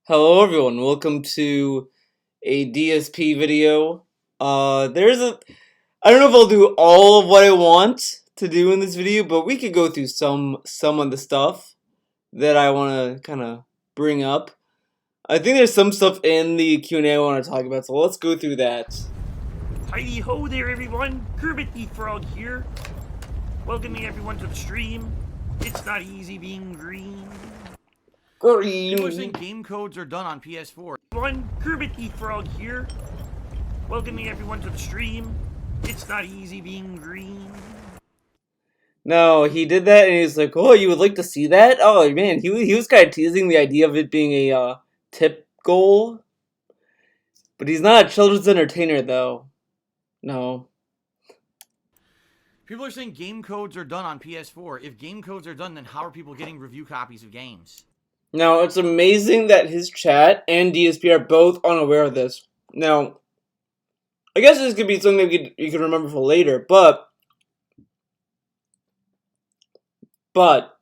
Hello everyone, welcome to a DSP video. I don't know if I'll do all of what I want to do in this video, but we could go through some of the stuff that I want to kind of bring up. I think there's some stuff in the Q&A I want to talk about, so let's go through that. Heidi ho there everyone, Kermit the Frog here. Welcoming everyone to the stream. It's not easy being green. People are saying game codes are done on PS4. Kermit the Frog here. Welcoming everyone to the stream. It's not easy being green. No, he did that and he's like, oh, you would like to see that? Oh man, he was kind of teasing the idea of it being a tip goal. But he's not a children's entertainer though. No. People are saying game codes are done on PS4. If game codes are done, then how are people getting review copies of games? Now, it's amazing that his chat and DSP are both unaware of this. Now, I guess this could be something you could remember for later, but the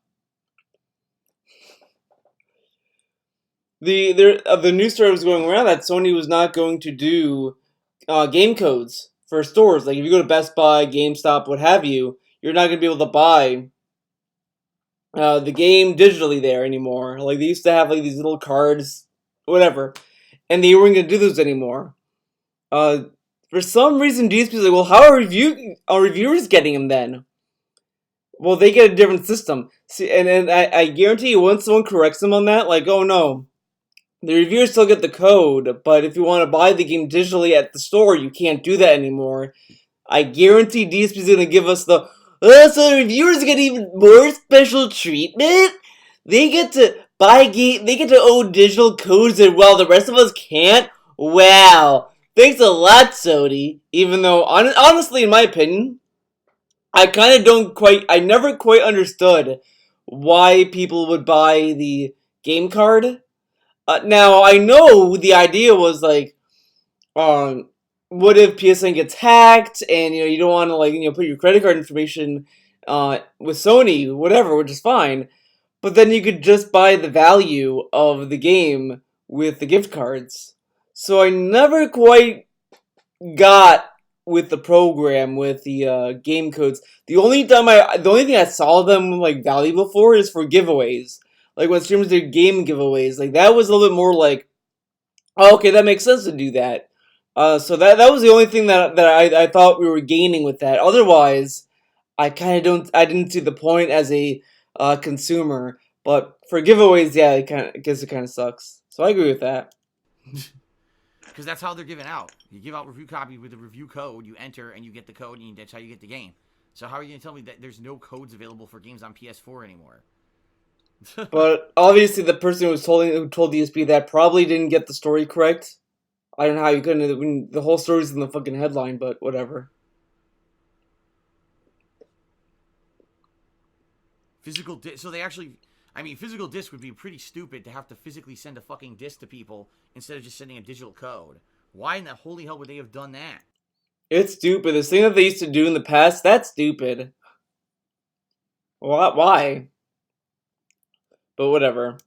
news story was going around that Sony was not going to do game codes for stores. Like, if you go to Best Buy, GameStop, what have you, you're not going to be able to buy the game digitally there anymore. Like, they used to have like these little cards, whatever, and they weren't gonna do those anymore. For some reason, DSP's like, well, how are reviewers getting them then? Well, they get a different system. See, and I guarantee you, once someone corrects them on that, like, oh no, the reviewers still get the code, but if you want to buy the game digitally at the store, you can't do that anymore. I guarantee DSP's gonna give us the so the reviewers get even more special treatment? They get to buy they get to own digital codes and while the rest of us can't? Wow. Thanks a lot, Sony. Even though, honestly, in my opinion, I never quite understood why people would buy the game card. Now, I know the idea was like, what if PSN gets hacked and you don't want to put your credit card information with Sony, whatever, which is fine. But then you could just buy the value of the game with the gift cards. So I never quite got with the program with the game codes. The only thing I saw them like valuable for is for giveaways. Like when streamers did game giveaways, like that was a little bit more like, oh, okay, that makes sense to do that. So that was the only thing that I thought we were gaining with that. Otherwise, I didn't see the point as a consumer. But for giveaways, yeah, it kind of sucks. So I agree with that. Because that's how they're given out. You give out review copy with a review code, you enter and you get the code, and that's how you get the game. So how are you going to tell me that there's no codes available for games on PS4 anymore? But obviously, the person who told DSP that probably didn't get the story correct. I don't know how you couldn't. When the whole story's in the fucking headline, but whatever. Physical disc. So physical disc would be pretty stupid to have to physically send a fucking disc to people instead of just sending a digital code. Why in the holy hell would they have done that? It's stupid. This thing that they used to do in the past, that's stupid. Why? But whatever.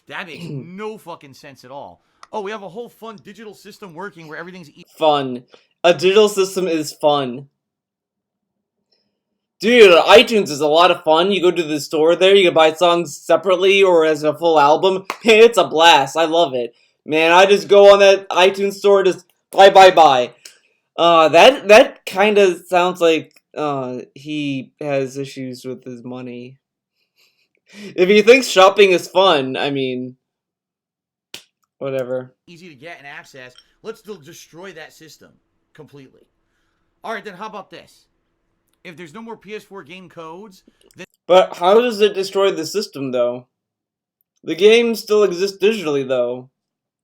That makes no fucking sense at all. Oh, we have a whole fun digital system working where everything's fun. A digital system is fun. Dude, iTunes is a lot of fun. You go to the store there, you can buy songs separately or as a full album. Man, it's a blast. I love it. Man, I just go on that iTunes store, just buy. That kind of sounds like he has issues with his money. If he thinks shopping is fun, I mean, whatever. Easy to get and access. Let's still destroy that system completely. All right, then how about this? If there's no more PS4 game codes, then... But how does it destroy the system, though? The game still exists digitally, though.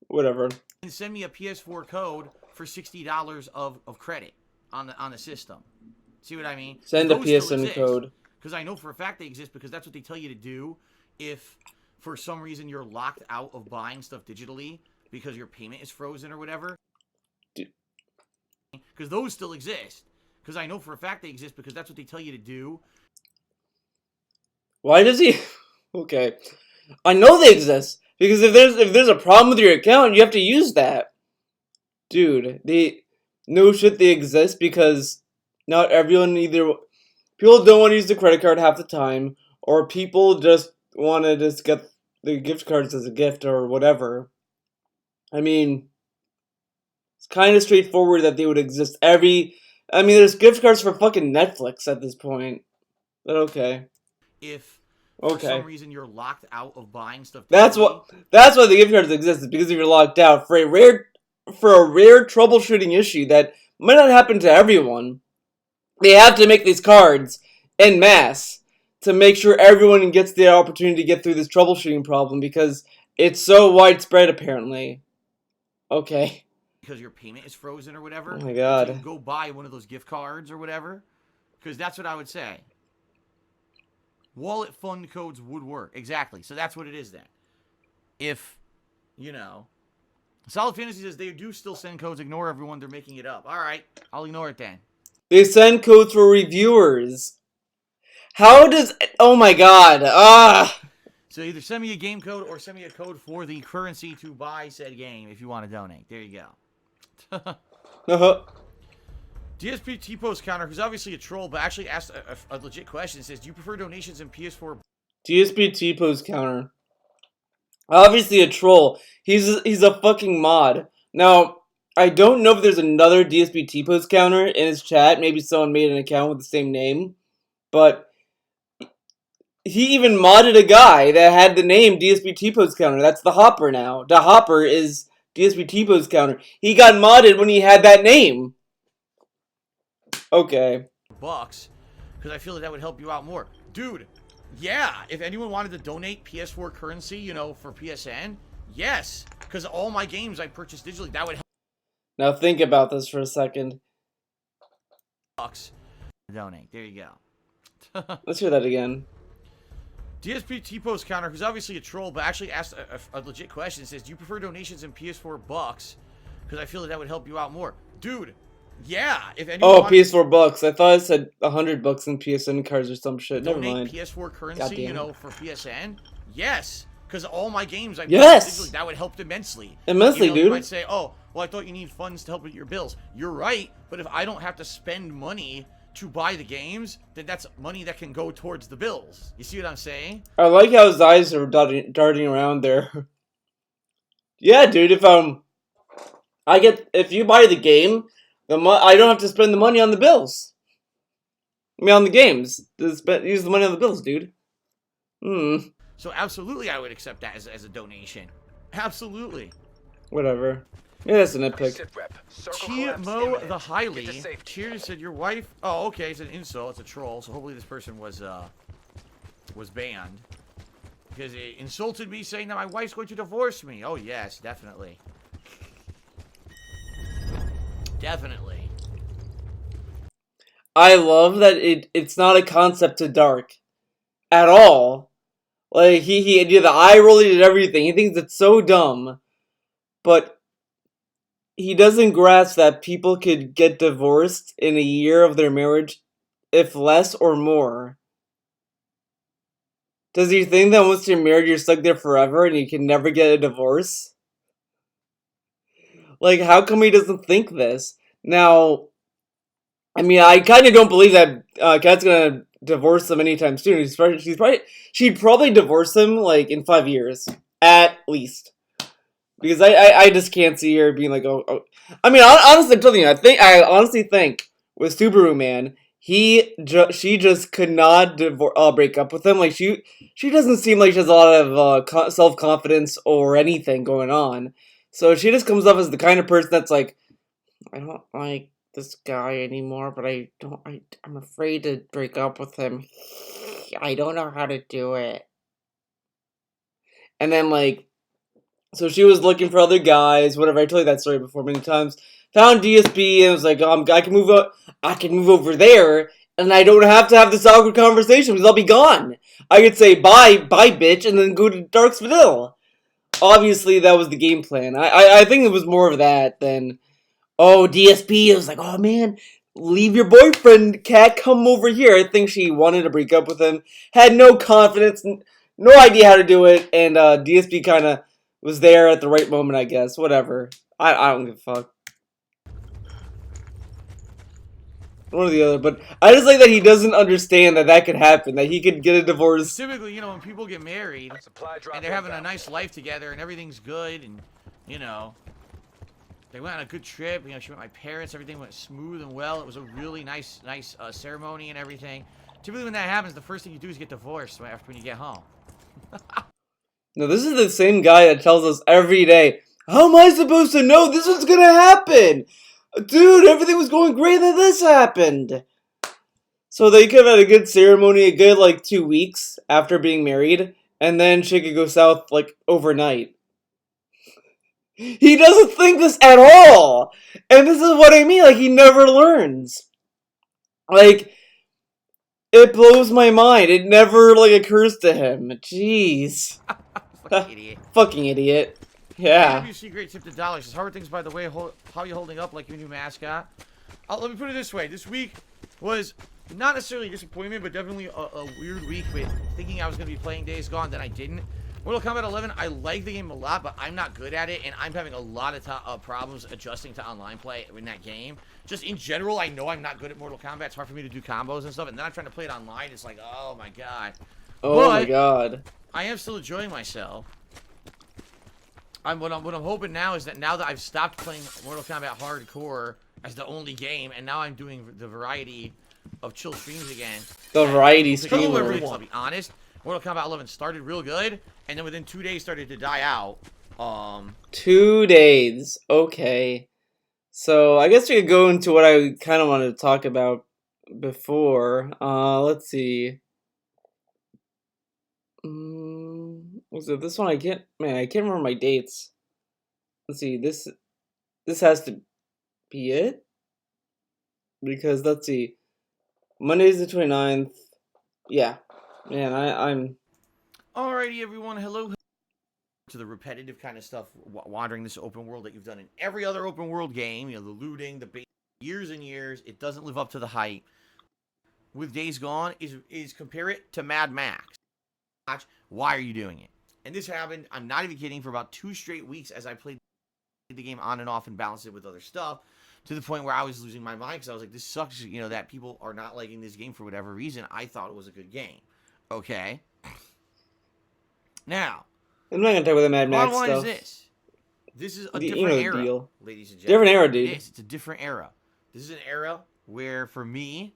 Whatever. And send me a PS4 code for $60 of credit on the system. See what I mean? Send a PSN code. Because I know for a fact they exist because that's what they tell you to do if for some reason you're locked out of buying stuff digitally because your payment is frozen or whatever. Because those still exist. Because I know for a fact they exist because that's what they tell you to do. Why does he... Okay. I know they exist. Because if there's a problem with your account, you have to use that. Dude, no shit, they exist because not everyone either. People don't want to use the credit card half the time, or people just want to just get the gift cards as a gift or whatever. I mean, it's kind of straightforward that they would exist there's gift cards for fucking Netflix at this point. But okay. If for Okay. some reason you're locked out of buying stuff, That's why the gift cards exist, is because if you're locked out for a rare troubleshooting issue that might not happen to everyone, they have to make these cards en masse to make sure everyone gets the opportunity to get through this troubleshooting problem because it's so widespread apparently. Okay. because your payment is frozen or whatever. Oh my god. So you go buy one of those gift cards or whatever, because that's what I would say. Wallet fund codes would work. Exactly. So that's what it is then. If, Solid Fantasy says they do still send codes. Ignore everyone. They're making it up. All right. I'll ignore it then. They send codes for reviewers. How does... Oh my god. So either send me a game code or send me a code for the currency to buy said game if you want to donate. There you go. Uh-huh. DSP T-Post Counter, who's obviously a troll, but actually asked a legit question. It says, do you prefer donations in PS4? DSP T-Post Counter. Obviously a troll. He's a fucking mod. Now, I don't know if there's another DSP T-Post Counter in his chat. Maybe someone made an account with the same name. But he even modded a guy that had the name DSP T-Post Counter. That's the Hopper now. The Hopper is DSP T-Post Counter. He got modded when he had that name. Okay. Bucks, because I feel like that would help you out more. Dude, yeah, if anyone wanted to donate PS4 currency, for PSN, yes, because all my games I purchased digitally, that would help. Now think about this for a second. Bucks. Donate. There you go. Let's hear that again. DSP T-Post Counter, who's obviously a troll, but actually asked a legit question. It says, do you prefer donations in PS4 bucks? Because I feel like that would help you out more. Dude, yeah, if anyone PS4 bucks. I thought it said $100 in PSN cards or some shit. Never mind. PS4 currency, for PSN, yes, because all my games I yes, that would help immensely. Immensely, dude. You might say, oh, well, I thought you need funds to help with your bills. You're right, but if I don't have to spend money to buy the games, then that's money that can go towards the bills. You see what I'm saying? I like how his eyes are darting around there. Yeah, dude. If you buy the game, I don't have to spend the money on the bills. On the games. Use the money on the bills, dude. So absolutely, I would accept that as a donation. Absolutely. Whatever. Yeah, that's a nitpick. Chimo the Highly. Cheers said your wife. Oh, okay. It's an insult. It's a troll. So hopefully this person was banned because it insulted me, saying that my wife's going to divorce me. Oh yes, definitely. Definitely. I love that it's not a concept to Dark at all. Like he did the eye roll, he did everything. He thinks it's so dumb, but he doesn't grasp that people could get divorced in a year of their marriage, if less or more. Does he think that once you're married, you're stuck there forever and you can never get a divorce? Like, how come he doesn't think this? Now, I kind of don't believe that Kat's gonna divorce him anytime soon. She'd probably divorce him, like, in 5 years. At least. Because I just can't see her being like, oh. Honestly, I'm telling you, I honestly think, with Subaru Man, she just could not break up with him. Like, she doesn't seem like she has a lot of self-confidence or anything going on. So she just comes off as the kind of person that's like, I don't like this guy anymore, but I'm afraid to break up with him. I don't know how to do it. And then, like, so she was looking for other guys, whatever. I told you that story before many times. Found DSP and was like, I can move over there, and I don't have to have this awkward conversation because I'll be gone. I could say bye, bitch, and then go to Darksville. Obviously, that was the game plan. I think it was more of that than, DSP. It was like, oh man, leave your boyfriend, Cat, come over here. I think she wanted to break up with him, had no confidence, no idea how to do it, and DSP kind of was there at the right moment, I guess. Whatever. I don't give a fuck. One or the other, but I just like that he doesn't understand that that could happen, that he could get a divorce. Typically, you know, when people get married and they're having a nice life together and everything's good and, you know, they went on a good trip, you know, she met my parents, everything went smooth and well. It was a really nice ceremony and everything. Typically when that happens, the first thing you do is get divorced after when you get home. No, this is the same guy that tells us every day, how am I supposed to know this was gonna happen? Dude, everything was going great, then this happened. So they could have had a good ceremony, a good, like, 2 weeks after being married, and then shit could go south, like, overnight. He doesn't think this at all! And this is what I mean, like, he never learns. Like, it blows my mind. It never, like, occurs to him. Jeez. Fucking idiot. Fucking idiot. Yeah. WC Great Tip to Dollars. How are things, by the way? How are you holding up like your new mascot? Let me put it this way. This week was not necessarily a disappointment, but definitely a weird week with thinking I was going to be playing Days Gone, then I didn't. Mortal Kombat 11, I like the game a lot, but I'm not good at it, and I'm having a lot of problems adjusting to online play in that game. Just in general, I know I'm not good at Mortal Kombat. It's hard for me to do combos and stuff, and then I'm trying to play it online. It's like, oh my god. Oh my god. I am still enjoying myself. What I'm hoping now is that now that I've stopped playing Mortal Kombat Hardcore as the only game, and now I'm doing the variety of chill streams again. The variety stream. I'll be honest. Mortal Kombat 11 started real good, and then within 2 days started to die out. 2 days. Okay. So I guess we could go into what I kind of wanted to talk about before. Let's see. Was it this one? I can't remember my dates. Let's see. This has to be it, because let's see. Monday's the 29th. Yeah. Man, I'm... Alrighty, everyone. Hello to the repetitive kind of stuff, wandering this open world that you've done in every other open world game. You know, the looting, the bait, years and years. It doesn't live up to the hype. With Days Gone, is compare it to Mad Max. Why are you doing it? And this happened, I'm not even kidding, for about 2 straight weeks as I played the game on and off and balanced it with other stuff, to the point where I was losing my mind because I was like, this sucks, you know, that people are not liking this game for whatever reason. I thought it was a good game. Okay? Now, I'm not gonna talk about the Mad Max stuff. Is this? This is a different era, deal. Ladies and gentlemen. Different era, dude. It is. It's a different era. This is an era where, for me,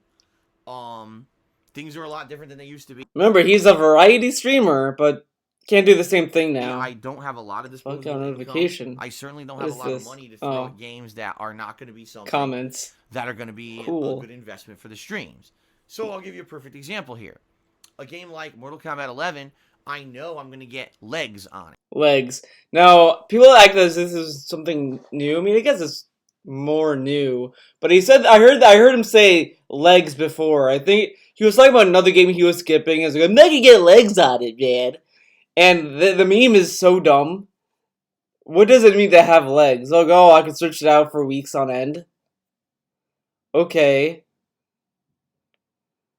things are a lot different than they used to be. Remember, he's a variety streamer, but can't do the same thing now. I don't have a lot of disposable notification. I certainly don't have a lot of money to throw at games that are not going to be something comments that are going to be a good investment for the streams. So I'll give you a perfect example here. A game like Mortal Kombat 11, I know I'm going to get legs on it. Legs. Now, people act as this is something new. I mean, I guess it's more new. But he said, I heard him say legs before. I think he was talking about another game he was skipping. He was like, I'm not going to get legs on it, man. And the meme is so dumb. What does it mean to have legs? Like, oh, I can search it out for weeks on end. Okay.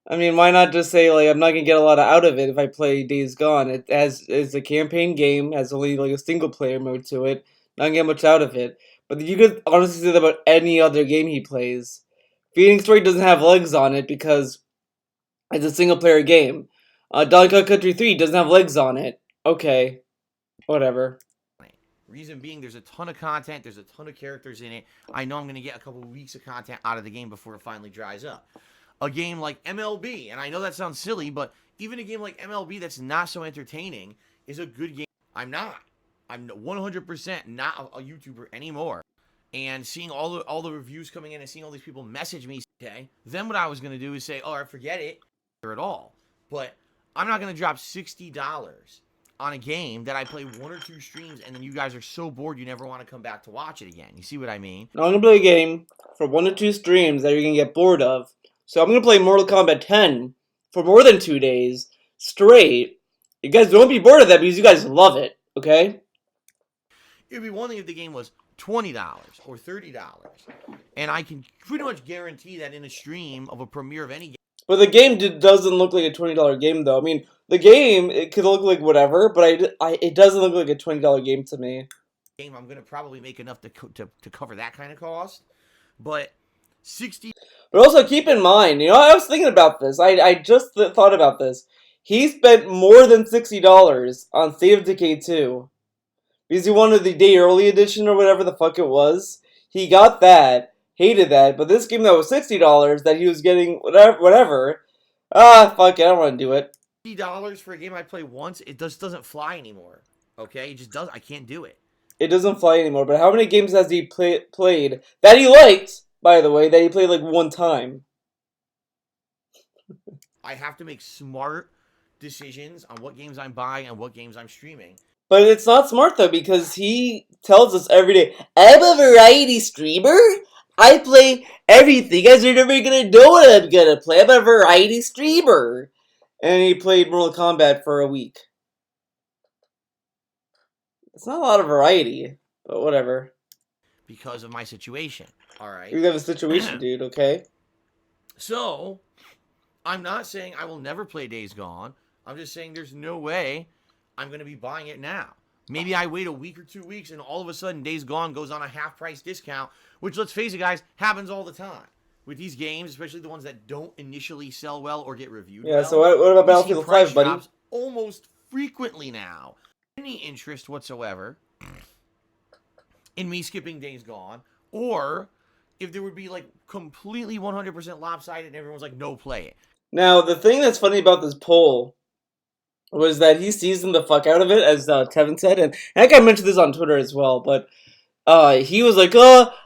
I mean, why not just say, like, I'm not gonna get a lot out of it if I play Days Gone? It's a campaign game, has only, like, a single-player mode to it. Not gonna get much out of it. But you could honestly say that about any other game he plays. Phoenix Wright doesn't have legs on it because it's a single-player game. Donkey Kong Country 3 doesn't have legs on it. Okay. Whatever. Reason being, there's a ton of content, there's a ton of characters in it. I know I'm going to get a couple of weeks of content out of the game before it finally dries up. A game like MLB, and I know that sounds silly, but even a game like MLB that's not so entertaining is a good game. I'm 100% not a YouTuber anymore. And seeing all the reviews coming in and seeing all these people message me, okay, then what I was going to do is say, oh, I forget it at all. But I'm not going to drop $60 on a game that I play 1 or 2 streams, and then you guys are so bored you never want to come back to watch it again. You see what I mean? I'm going to play a game for 1 or 2 streams that you're going to get bored of. So I'm going to play Mortal Kombat 10 for more than 2 days straight. You guys don't be bored of that because you guys love it, okay? It would be one thing if the game was $20 or $30. And I can pretty much guarantee that in a stream of a premiere of any game. But the game doesn't look like a $20 game, though. I mean, the game, it could look like whatever, but it doesn't look like a $20 game to me. I'm gonna probably make enough to cover that kind of cost, but 60. But also keep in mind, I was thinking about this. I just thought about this. He spent more than $60 on State of Decay 2 because he wanted the day early edition or whatever the fuck it was. He got that, hated that, but this game that was $60 that he was getting whatever. Fuck it, I don't want to do it. $60 for a game I play once, it just doesn't fly anymore. Okay, it just does. I can't do it. It doesn't fly anymore. But how many games has he played that he liked? By the way, that he played like one time. I have to make smart decisions on what games I'm buying and what games I'm streaming. But it's not smart though, because he tells us every day, I'm a variety streamer. I play everything. You guys are never gonna know what I'm gonna play. I'm a variety streamer. And he played Mortal Kombat for a week. It's not a lot of variety, but whatever. Because of my situation. Alright. You have a situation, dude, okay? So, I'm not saying I will never play Days Gone. I'm just saying there's no way I'm going to be buying it now. Maybe I wait a week or 2 weeks and all of a sudden Days Gone goes on a half-price discount, which, let's face it, guys, happens all the time. With these games, especially the ones that don't initially sell well or get reviewed well. So what about Battlefield 5, buddy? Almost frequently now. Any interest whatsoever in me skipping Days Gone, or if there would be like completely 100% lopsided and everyone's like, no, play it. Now, the thing that's funny about this poll was that he seasoned the fuck out of it, as Kevin said, and I think I mentioned this on Twitter as well, but he was like,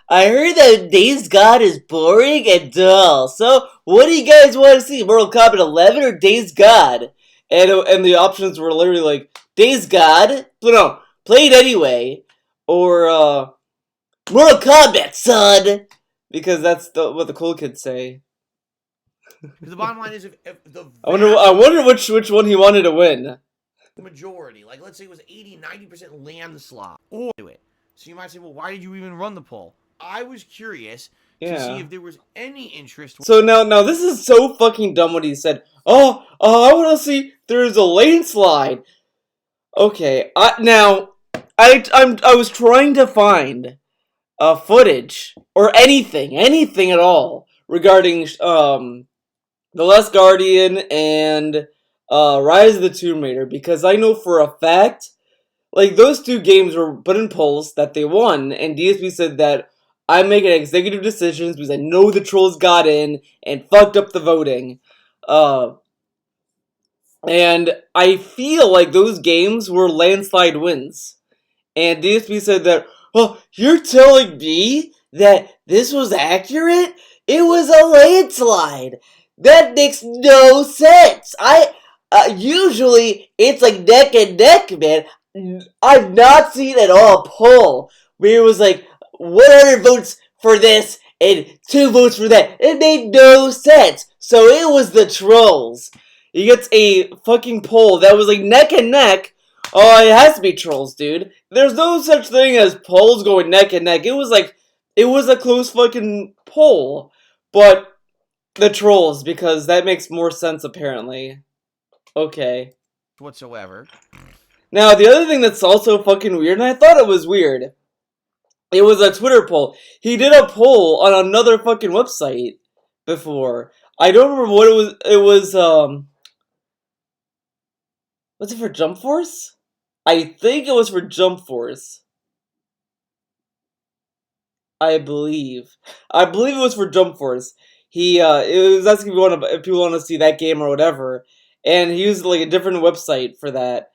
I heard that Days Gone is boring and dull, so what do you guys want to see, Mortal Kombat 11 or Days Gone? And the options were literally like, Days Gone, no, play it anyway, or Mortal Kombat, son, because that's what the cool kids say. The bottom line is, if the I wonder which one he wanted to win. Majority, like let's say it was 80-90% landslide, or do it. So you might say, well, why did you even run the poll? I was curious to see if there was any interest. So now this is so fucking dumb what he said. I want to see if there's a landslide. Okay, I was trying to find footage or anything at all regarding The Last Guardian and Rise of the Tomb Raider, because I know for a fact, like, those two games were put in polls that they won, and DSP said that I'm making executive decisions because I know the trolls got in and fucked up the voting. And I feel like those games were landslide wins. And DSP said that, you're telling me that this was accurate? It was a landslide. That makes no sense. Usually it's like neck and neck, man. I've not seen at all a poll where it was like 100 votes for this and 2 votes for that. It made no sense. So it was the trolls. He gets a fucking poll that was like neck and neck. Oh, it has to be trolls, dude. There's no such thing as polls going neck and neck. It was a close fucking poll. But the trolls, because that makes more sense apparently. Okay. Whatsoever. Now, the other thing that's also fucking weird, and I thought it was weird, it was a Twitter poll. He did a poll on another fucking website before. I don't remember what it was. It was, was it for Jump Force? I think it was for Jump Force. I believe it was for Jump Force. It was asking if people want to see that game or whatever, and he used like a different website for that.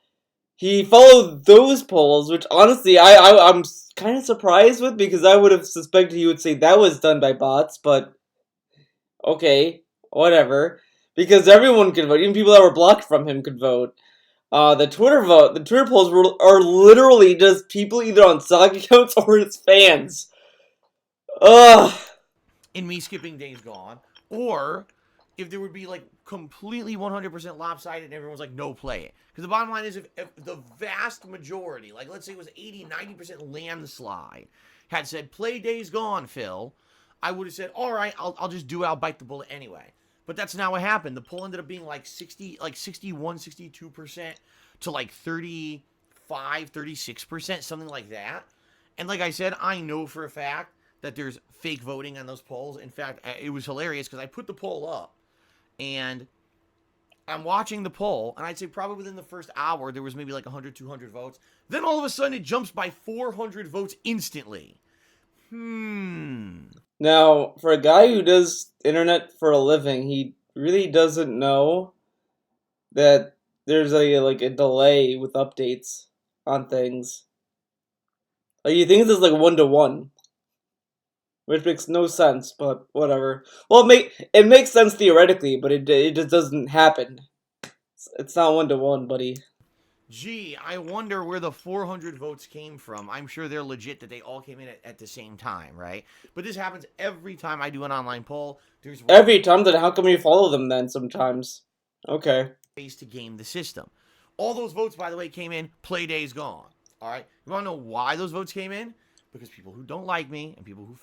He followed those polls, which honestly I'm kind of surprised with, because I would have suspected he would say that was done by bots, but okay, whatever. Because everyone could vote, even people that were blocked from him could vote. The Twitter polls are literally just people either on stock accounts or his fans. Ugh. In me skipping Days Gone, or if there would be like completely 100% lopsided and everyone's like, no, play it. Because the bottom line is, if the vast majority, like let's say it was 80-90% landslide, had said, play Days Gone, Phil, I would have said, all right, I'll just do it, I'll bite the bullet anyway. But that's not what happened. The poll ended up being like 61, 62% to like 35, 36%, something like that. And like I said, I know for a fact that there's fake voting on those polls. In fact, it was hilarious because I put the poll up and I'm watching the poll, and I'd say probably within the first hour, there was maybe like 100, 200 votes. Then all of a sudden, it jumps by 400 votes instantly. Now, for a guy who does internet for a living, he really doesn't know that there's a delay with updates on things. Like, he thinks it's like 1-to-1, which makes no sense, but whatever. Well, it makes sense theoretically, but it just doesn't happen. It's not 1-to-1, buddy. Gee, I wonder where the 400 votes came from. I'm sure they're legit that they all came in at the same time, right? But this happens every time I do an online poll. Every time? Then how come you follow them then sometimes? Okay. Ways to game the system. All those votes, by the way, came in, play days gone. All right? You want to know why those votes came in? Because people who don't like me and people who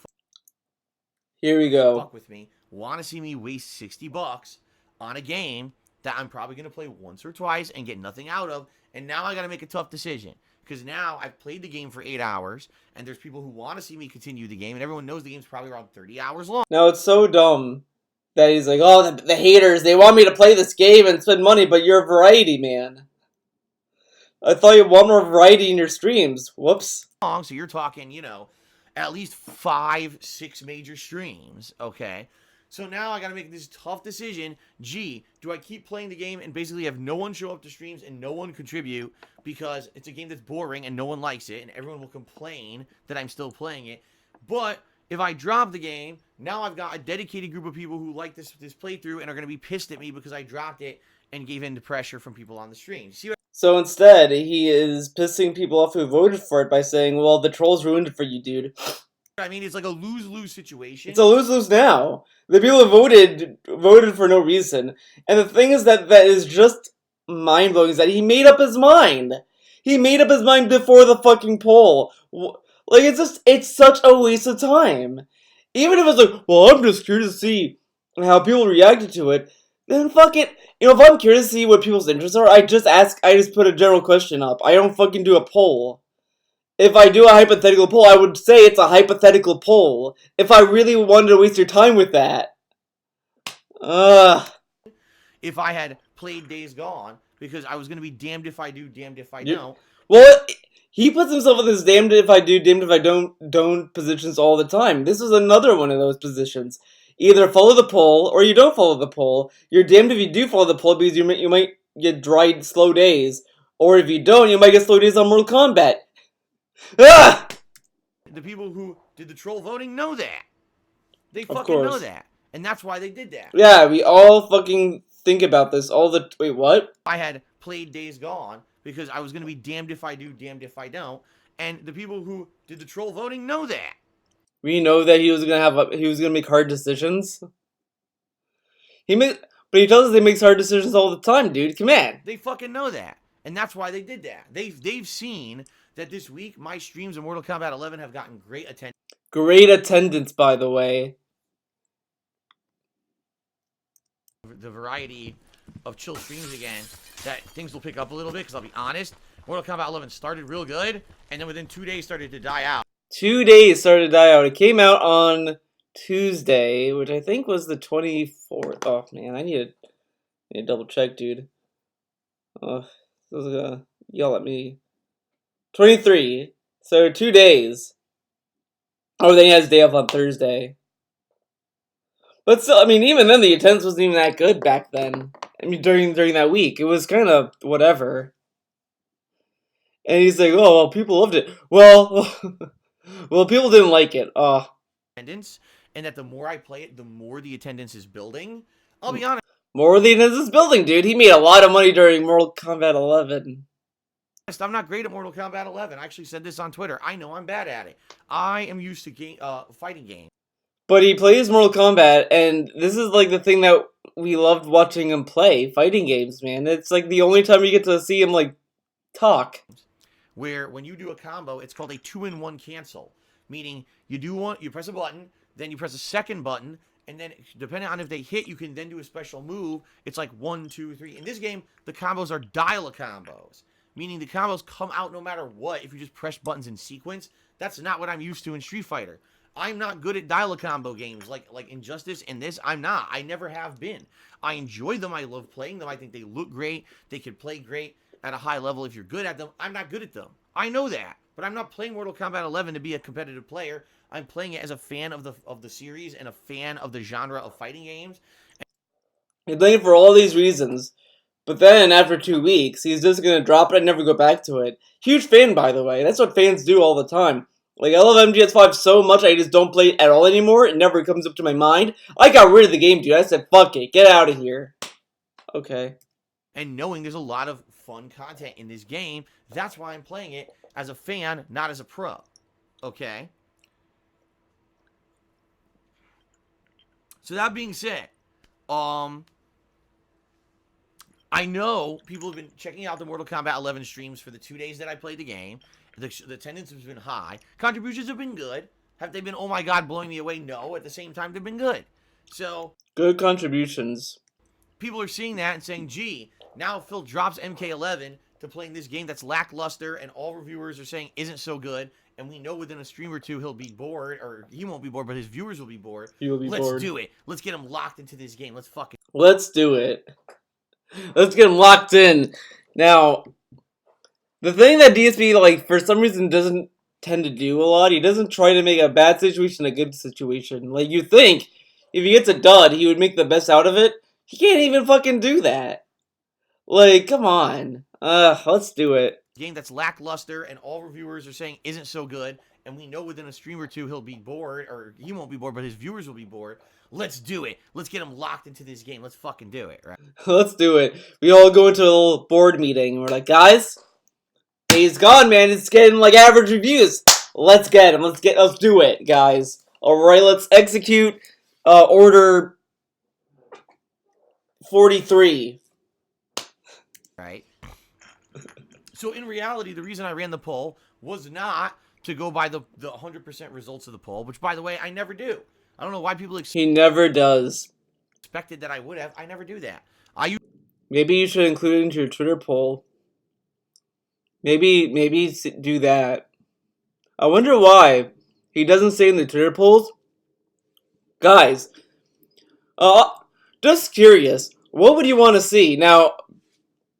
here we go. Fuck with me want to see me waste $60 on a game that I'm probably going to play once or twice and get nothing out of. And now I got to make a tough decision. Because now I've played the game for 8 hours, and there's people who want to see me continue the game, and everyone knows the game's probably around 30 hours long. Now, it's so dumb that he's like, oh, the haters, they want me to play this game and spend money, but you're a variety man. I thought you want more variety in your streams. Whoops. So you're talking, at least 5, 6 major streams, okay? So now I got to make this tough decision. Gee, do I keep playing the game and basically have no one show up to streams and no one contribute because it's a game that's boring and no one likes it and everyone will complain that I'm still playing it? But if I drop the game, now I've got a dedicated group of people who like this playthrough and are going to be pissed at me because I dropped it and gave in to pressure from people on the stream. See what So instead, he is pissing people off who voted for it by saying, well, the trolls ruined it for you, dude. I mean? It's like a lose-lose situation. It's a lose-lose now. The people who voted for no reason. And the thing is that is just mind-blowing is that he made up his mind. He made up his mind before the fucking poll. Like, it's such a waste of time. Even if it's like, well, I'm just curious to see how people reacted to it, then fuck it. If I'm curious to see what people's interests are, I just put a general question up. I don't fucking do a poll. If I do a hypothetical poll, I would say it's a hypothetical poll. If I really wanted to waste your time with that. If I had played Days Gone, because I was going to be damned if I do, damned if I don't. Well, he puts himself in this damned if I do, damned if I don't positions all the time. This is another one of those positions. Either follow the poll, or you don't follow the poll. You're damned if you do follow the poll, because you might get dried slow days. Or if you don't, you might get slow days on Mortal Kombat. Ah! The people who did the troll voting know that. They fucking know that. And that's why they did that. Yeah, we all fucking think about this all the... Wait, what? I had played Days Gone because I was going to be damned if I do, damned if I don't. And the people who did the troll voting know that. We know that he was gonna make hard decisions. But he tells us he makes hard decisions all the time, dude. Come on. They fucking know that. And that's why they did that. They've seen that this week my streams of Mortal Kombat 11 have gotten great attention. Great attendance, by the way. The variety of chill streams again, that things will pick up a little bit, because I'll be honest, Mortal Kombat 11 started real good, and then within 2 days started to die out. 2 days started to die out. It came out on Tuesday, which I think was the 24th. Oh, man, I need to double check, dude. This is gonna yell at me. 23. So 2 days. Oh, then he has day off on Thursday. But still, I mean, even then the attendance wasn't even that good back then. I mean, during that week. It was kind of whatever. And he's like, oh, well, people loved it. Well, well, people didn't like it. Attendance, and that the more I play it, the more the attendance is building. I'll be honest. More of the attendance is building, dude. He made a lot of money during Mortal Kombat 11. I'm not great at Mortal Kombat 11. I actually said this on Twitter. I know I'm bad at it. I am used to fighting games. But he plays Mortal Kombat, and this is like the thing that we loved watching him play, fighting games, man. It's like the only time you get to see him, like, talk. Where when you do a combo, it's called a 2-in-1 cancel. Meaning, you do one, you press a button, then you press a second button, and then depending on if they hit, you can then do a special move. It's like 1, 2, 3. In this game, the combos are dial-a-combos, meaning the combos come out no matter what if you just press buttons in sequence. That's not what I'm used to in Street Fighter. I'm not good at dial-a-combo games like Injustice and this. I'm not. I never have been. I enjoy them. I love playing them. I think they look great. They can play great at a high level if you're good at them. I'm not good at them. I know that. But I'm not playing Mortal Kombat 11 to be a competitive player. I'm playing it as a fan of the series and a fan of the genre of fighting games. You're playing it for all these reasons. But then, after 2 weeks, he's just gonna drop it and never go back to it. Huge fan, by the way. That's what fans do all the time. Like, I love MGS5 so much, I just don't play it at all anymore. It never comes up to my mind. I got rid of the game, dude. I said, fuck it. Get out of here. Okay. And knowing there's a lot of fun content in this game, that's why I'm playing it as a fan, not as a pro. Okay? So that being said, I know people have been checking out the Mortal Kombat 11 streams for the 2 days that I played the game. The attendance has been high. Contributions have been good. Have they been, oh my god, blowing me away? No. At the same time, they've been good. So, good contributions. People are seeing that and saying, gee, now Phil drops MK11 to playing this game that's lackluster and all reviewers are saying isn't so good. And we know within a stream or two he'll be bored, or he won't be bored, but his viewers will be bored. He will be bored. Let's do it. Let's get him locked into this game. Let's fucking... Let's do it. Let's get him locked in. Now, the thing that DSP, like, for some reason doesn't tend to do a lot, he doesn't try to make a bad situation a good situation. Like, you think, if he gets a dud, he would make the best out of it. He can't even fucking do that. Like, come on. Let's do it. Game that's lackluster and all reviewers are saying isn't so good, and we know within a stream or two he'll be bored, or he won't be bored, but his viewers will be bored. Let's do it. Let's get him locked into this game. Let's fucking do it, right? Let's do it. We all go into a little board meeting, and we're like, guys, Days Gone, man. It's getting, like, average reviews. Let's get him. Let's do it, guys. Alright, let's execute Order 43. Right? So in reality, the reason I ran the poll was not to go by the 100% results of the poll, which, by the way, I never do. I don't know why people He never does. expected that I would have. I never do that. Maybe you should include it into your Twitter poll. Maybe do that. I wonder why he doesn't say in the Twitter polls. Guys, just curious, what would you want to see? Now,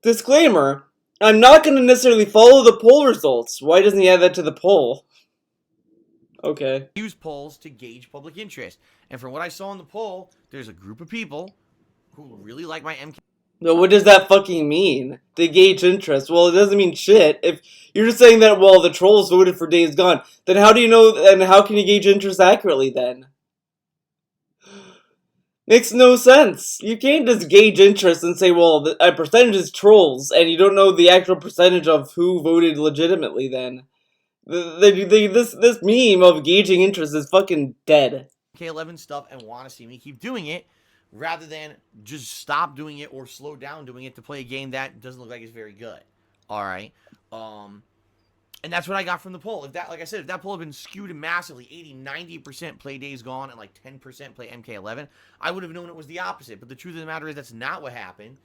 disclaimer, I'm not going to necessarily follow the poll results. Why doesn't he add that to the poll? Okay. Use polls to gauge public interest. And from what I saw in the poll, there's a group of people who really like my MK. No, what does that fucking mean? To gauge interest? Well, it doesn't mean shit. If you're just saying that, well, the trolls voted for Days Gone, then how do you know, and how can you gauge interest accurately then? Makes no sense. You can't just gauge interest and say, well, a percentage is trolls, and you don't know the actual percentage of who voted legitimately then. This meme of gauging interest is fucking dead. MK11 stuff and want to see me keep doing it, rather than just stop doing it or slow down doing it to play a game that doesn't look like it's very good. Alright? And that's what I got from the poll. If that, like I said, if that poll had been skewed massively, 80-90% play Days Gone and like 10% play MK11, I would have known it was the opposite. But the truth of the matter is that's not what happened.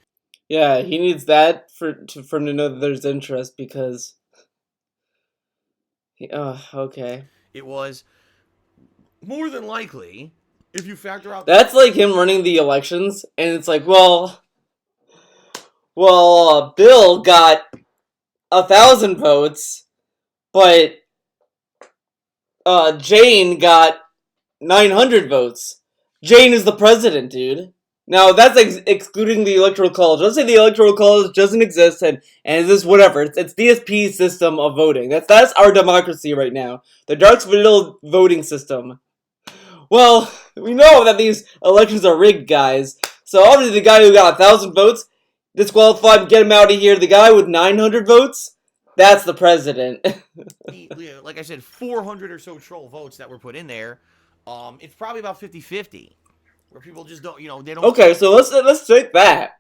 Yeah, he needs that for him to know that there's interest because... okay. It was more than likely, if you factor out... That's like him running the elections, and it's like, well, Bill got 1,000 votes, but Jane got 900 votes. Jane is the president, dude. Now, that's excluding the Electoral College. Let's say the Electoral College doesn't exist, and it's just whatever. It's DSP's system of voting. That's our democracy right now. The Dark Vanilla voting system. Well, we know that these elections are rigged, guys. So obviously the guy who got 1,000 votes, disqualified, get him out of here. The guy with 900 votes, that's the president. Like I said, 400 or so troll votes that were put in there. It's probably about 50-50. Where people just don't, they don't... Okay, so let's take that.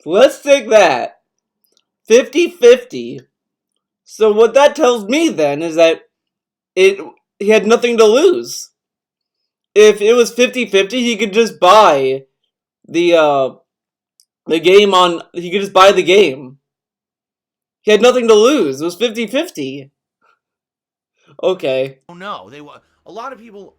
Let's take that. 50-50. So what that tells me then is that he had nothing to lose. if it was 50-50, he could just buy the game on. He could just buy the game. He had nothing to lose. It was 50-50. Okay. Oh no, a lot of people,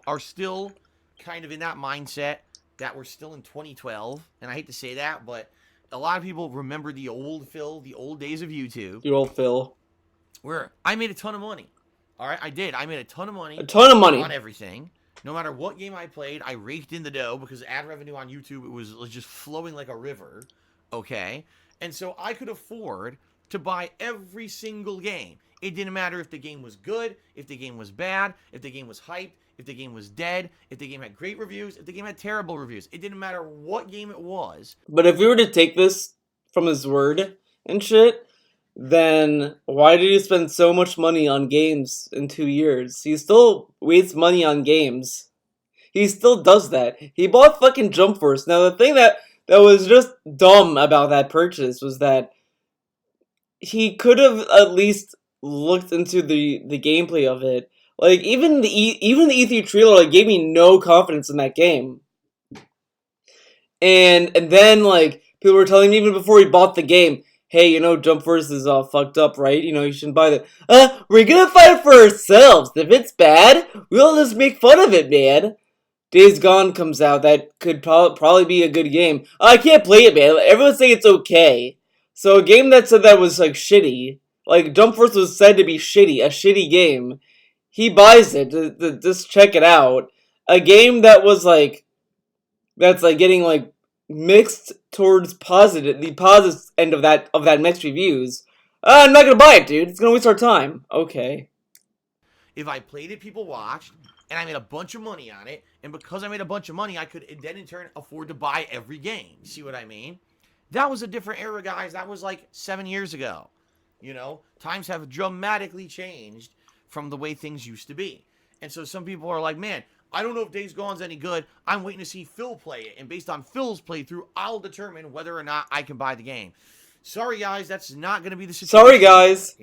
are still kind of in that mindset that we're still in 2012, and I hate to say that, but a lot of people remember the old Phil, the old days of YouTube, Your old Phil. where I made a ton of money. All right, I did. I made a ton of money. A ton of money on everything. No matter what game I played, I raked in the dough because ad revenue on YouTube it was just flowing like a river. Okay, and so I could afford to buy every single game. It didn't matter if the game was good, if the game was bad, if the game was hyped, if the game was dead, if the game had great reviews, if the game had terrible reviews. It didn't matter what game it was. But if we were to take this from his word and shit, then why did he spend so much money on games in 2 years? He still wastes money on games. He still does that. He bought fucking Jump Force. Now, the thing that was just dumb about that purchase was that he could have at least looked into the gameplay of it. Like, even the E3 trailer gave me no confidence in that game. And then, like, people were telling me even before he bought the game, hey, Jump Force is all fucked up, right? You shouldn't buy that. We're gonna fight for ourselves. If it's bad, we'll just make fun of it, man. Days Gone comes out. That could probably be a good game. I can't play it, man. Everyone's saying it's okay. So a game that said that was, like, shitty. Like, Jump Force was said to be shitty. A shitty game. He buys it to just check it out. A game that was, like, that's, like, getting, like, mixed towards the positive end of that mixed reviews. I'm not gonna buy it, dude. It's gonna waste our time. Okay. If I played it, people watched, and I made a bunch of money on it, and because I made a bunch of money, I could then in turn afford to buy every game. See what I mean? That was a different era, guys. That was like 7 years ago. Times have dramatically changed from the way things used to be. And so some people are like, man, I don't know if Days Gone's any good. I'm waiting to see Phil play it. And based on Phil's playthrough, I'll determine whether or not I can buy the game. Sorry, guys, that's not going to be the situation. Sorry, guys.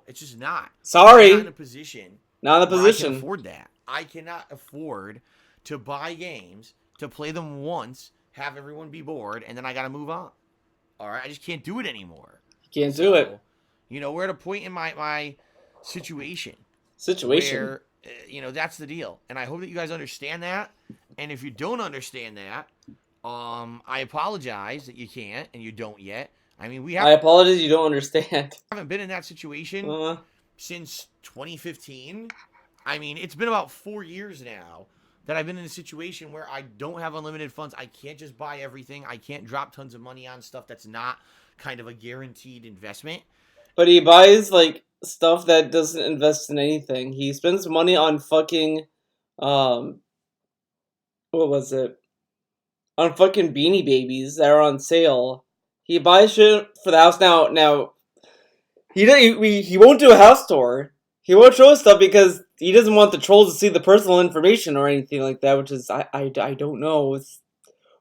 It's just not. Sorry. I'm not in a position. Not in a position. I can afford that. I cannot afford to buy games, to play them once, have everyone be bored, and then I got to move on. All right? I just can't do it anymore. Can't do it. We're at a point in my situation. Where, that's the deal. And I hope that you guys understand that. And if you don't understand that, I apologize that you can't and you don't yet. I mean, I apologize you don't understand. I haven't been in that situation since 2015. I mean, it's been about 4 years now that I've been in a situation where I don't have unlimited funds. I can't just buy everything. I can't drop tons of money on stuff that's not kind of a guaranteed investment. But he buys, like, stuff that doesn't invest in anything. He spends money on fucking, what was it? On fucking Beanie Babies that are on sale. He buys shit for the house. Now, he won't do a house tour. He won't show us stuff because he doesn't want the trolls to see the personal information or anything like that, which is, I don't know.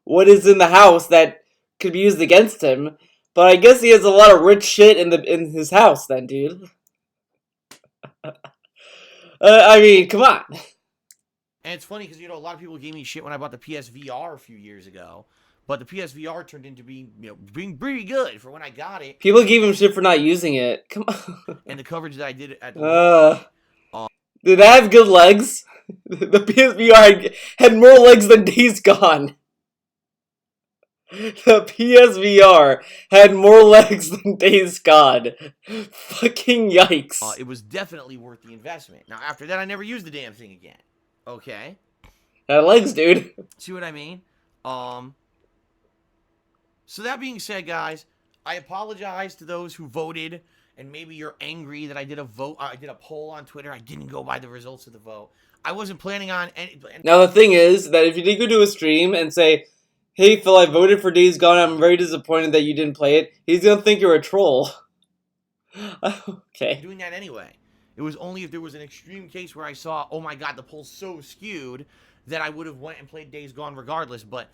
What is in the house that could be used against him. But I guess he has a lot of rich shit in his house then, dude. I mean, come on. And it's funny because, a lot of people gave me shit when I bought the PSVR a few years ago. But the PSVR turned into being pretty good for when I got it. People gave him shit for not using it. Come on. And the coverage that I did at the did that have good legs? The PSVR had more legs than Days Gone. The PSVR had more legs than Days Gone. Fucking yikes. It was definitely worth the investment. Now, after that, I never used the damn thing again. Okay? Had legs, dude. See what I mean? So that being said, guys, I apologize to those who voted, and maybe you're angry that I did a poll on Twitter. I didn't go by the results of the vote. I wasn't planning on any... Now, the thing is that if you did go to a stream and say, hey, Phil, I voted for Days Gone. I'm very disappointed that you didn't play it. He's going to think you're a troll. Okay. I'm doing that anyway. It was only if there was an extreme case where I saw, oh my god, the poll's so skewed that I would have went and played Days Gone regardless. But,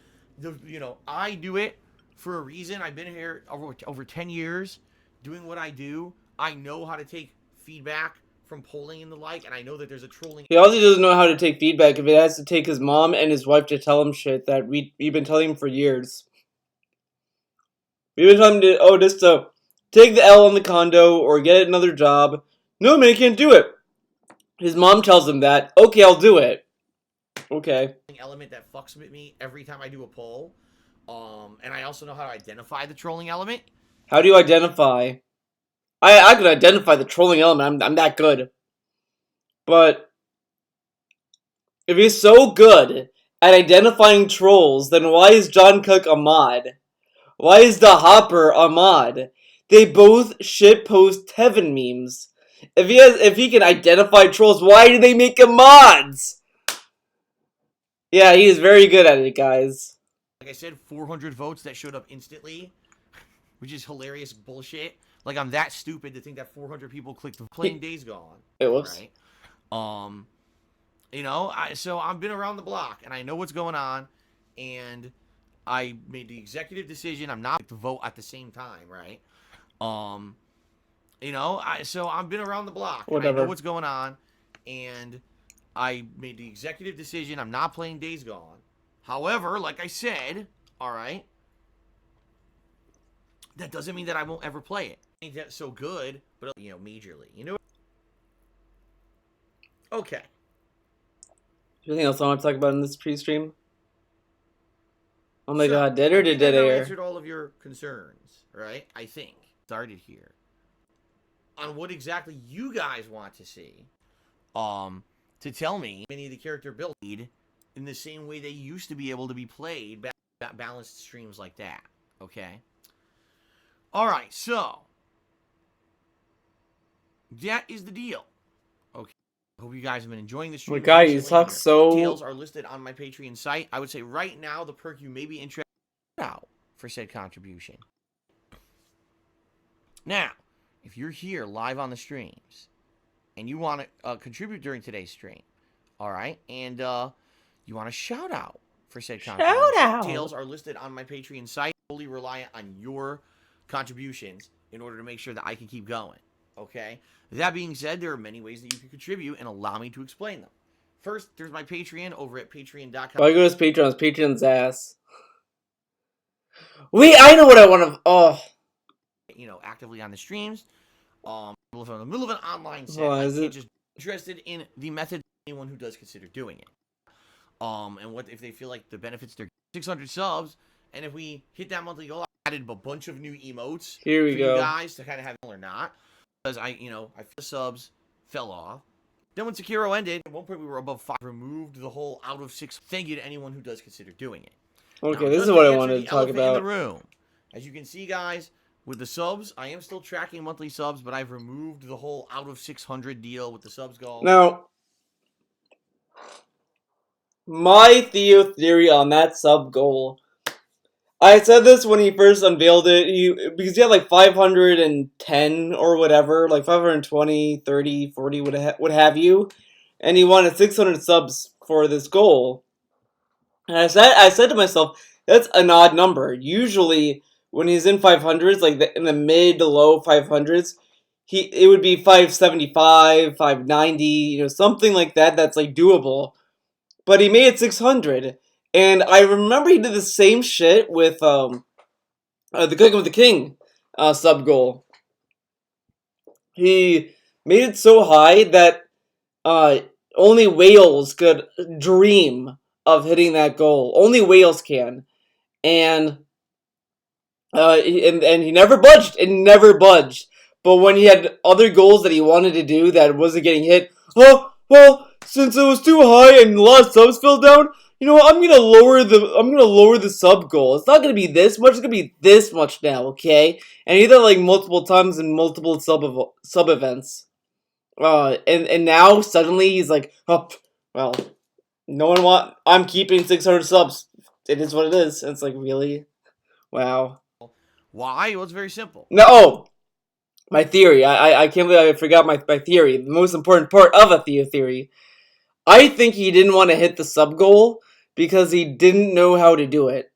I do it for a reason. I've been here over 10 years doing what I do. I know how to take feedback from polling and the like, and I know that there's a trolling. He also doesn't know how to take feedback if it has to take his mom and his wife to tell him shit that we've been telling him for years. We've been telling him to, just to take the L on the condo or get another job. No, man, you can't do it. His mom tells him that. Okay, I'll do it. Okay. Element that fucks with me every time I do a poll. And I also know how to identify the trolling element. How do you identify? I could identify the trolling element. I'm that good. But if he's so good at identifying trolls, then why is John Cook a mod? Why is the Hopper a mod? They both shitpost Tevin memes. If he can identify trolls, why do they make him mods? Yeah, he is very good at it, guys. Like I said, 400 votes that showed up instantly, which is hilarious bullshit. Like, I'm that stupid to think that 400 people clicked playing Days Gone. It was. Right? You know, so I've been around the block, and I know what's going on, and I made the executive decision. I'm not to vote at the same time, right? You know, so I've been around the block, and I know what's going on, and I made the executive decision. I'm not playing Days Gone. However, like I said, all right, that doesn't mean that I won't ever play it. I think that's so good, but, you know, majorly. You know? Okay. Anything else I want to talk about in this pre-stream? Oh my god, dead or did dead air? I answered all of your concerns, right? I think. Started here. On what exactly you guys want to see. To tell me many of the character build in the same way they used to be able to be played, balanced streams like that. Okay? Alright, so that is the deal. Okay. Hope you guys have been enjoying the stream. Oh my god, you talk so... Details are listed on my Patreon site. I would say right now the perk you may be interested out for said contribution. Now, if you're here live on the streams and you want to contribute during today's stream, all right, and you want a shout out for said contribution, details are listed on my Patreon site. Fully reliant on your contributions in order to make sure that I can keep going. Okay? That being said, there are many ways that you can contribute, and allow me to explain them. First, there's my Patreon over at patreon.com. Why go to his Patreon? His Patreon's ass. I know what I want to... Oh. You know, actively on the streams. In the middle of an online set. I can't just interested in the method anyone who does consider doing it. And what if they feel like the benefits, they're 600 subs, and if we hit that monthly goal, I added a bunch of new emotes. Here we go. You guys to kind of have or not. Because I the subs fell off. Then when Sekiro ended, at one point we were above 5. Removed the whole out of 6. Thank you to anyone who does consider doing it. Okay, now, this is what I wanted to talk about. In the room. As you can see, guys, with the subs, I am still tracking monthly subs, but I've removed the whole out of 600 deal with the subs goal. Now, my theory on that sub goal, I said this when he first unveiled it, because he had like 510 or whatever, like 520, 30, 40, what have you, and he wanted 600 subs for this goal. And I said to myself, that's an odd number. Usually, when he's in 500s, like in the mid to low 500s, it would be 575, 590, something like that. That's like doable. But he made it 600, and I remember he did the same shit with the Cooking with the King sub goal. He made it so high that only whales could dream of hitting that goal. Only whales can, and he never budged. It never budged. But when he had other goals that he wanted to do that wasn't getting hit, well, since it was too high and a lot of subs fell down, you know what? I'm gonna lower the sub goal. It's not gonna be this much. It's gonna be this much now, okay? And he did that like multiple times in multiple sub events. And now suddenly he's like, oh, well, I'm keeping 600 subs. It is what it is. And it's like, really? Wow. Why? Well, it's very simple. No. My theory. I can't believe I forgot my theory. The most important part of a theory. I think he didn't want to hit the sub goal because he didn't know how to do it.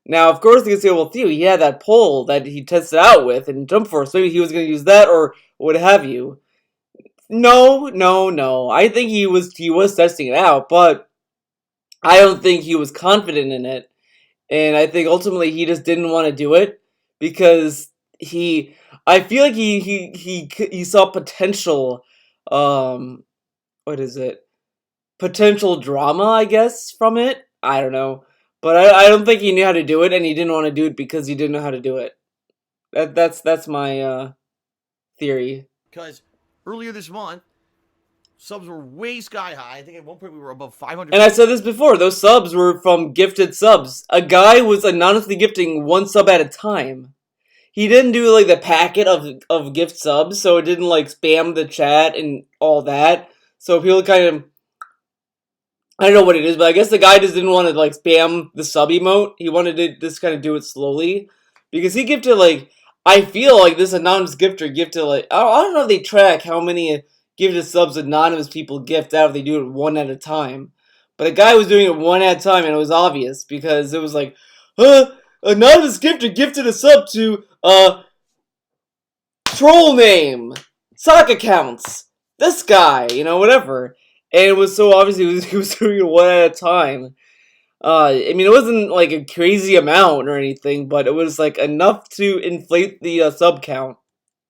Now, of course, you can say, well, Theo, he had that pole that he tested out with in Jump Force. Maybe he was going to use that or what have you. No. I think he was testing it out, but I don't think he was confident in it. And I think ultimately he just didn't want to do it because I feel like he saw potential, um what is it? Potential drama, I guess, from it. I don't know. But I don't think he knew how to do it, and he didn't want to do it because he didn't know how to do it. That's my theory. Because earlier this month, subs were way sky high. I think at one point we were above 500. And I said this before, those subs were from gifted subs. A guy was anonymously gifting one sub at a time. He didn't do like the packet of gift subs, so it didn't like spam the chat and all that. So people kind of, I don't know what it is, but I guess the guy just didn't want to like spam the sub emote. He wanted to just kind of do it slowly because he gifted like, I feel like this anonymous gifter gifted like, I don't know if they track how many gifted subs anonymous people gift out if they do it one at a time. But the guy was doing it one at a time, and it was obvious because it was like, anonymous gifter gifted a sub to troll name, sock accounts, this guy, whatever. And it was so obvious he was doing it one at a time. I mean, it wasn't like a crazy amount or anything, but it was like enough to inflate the sub count.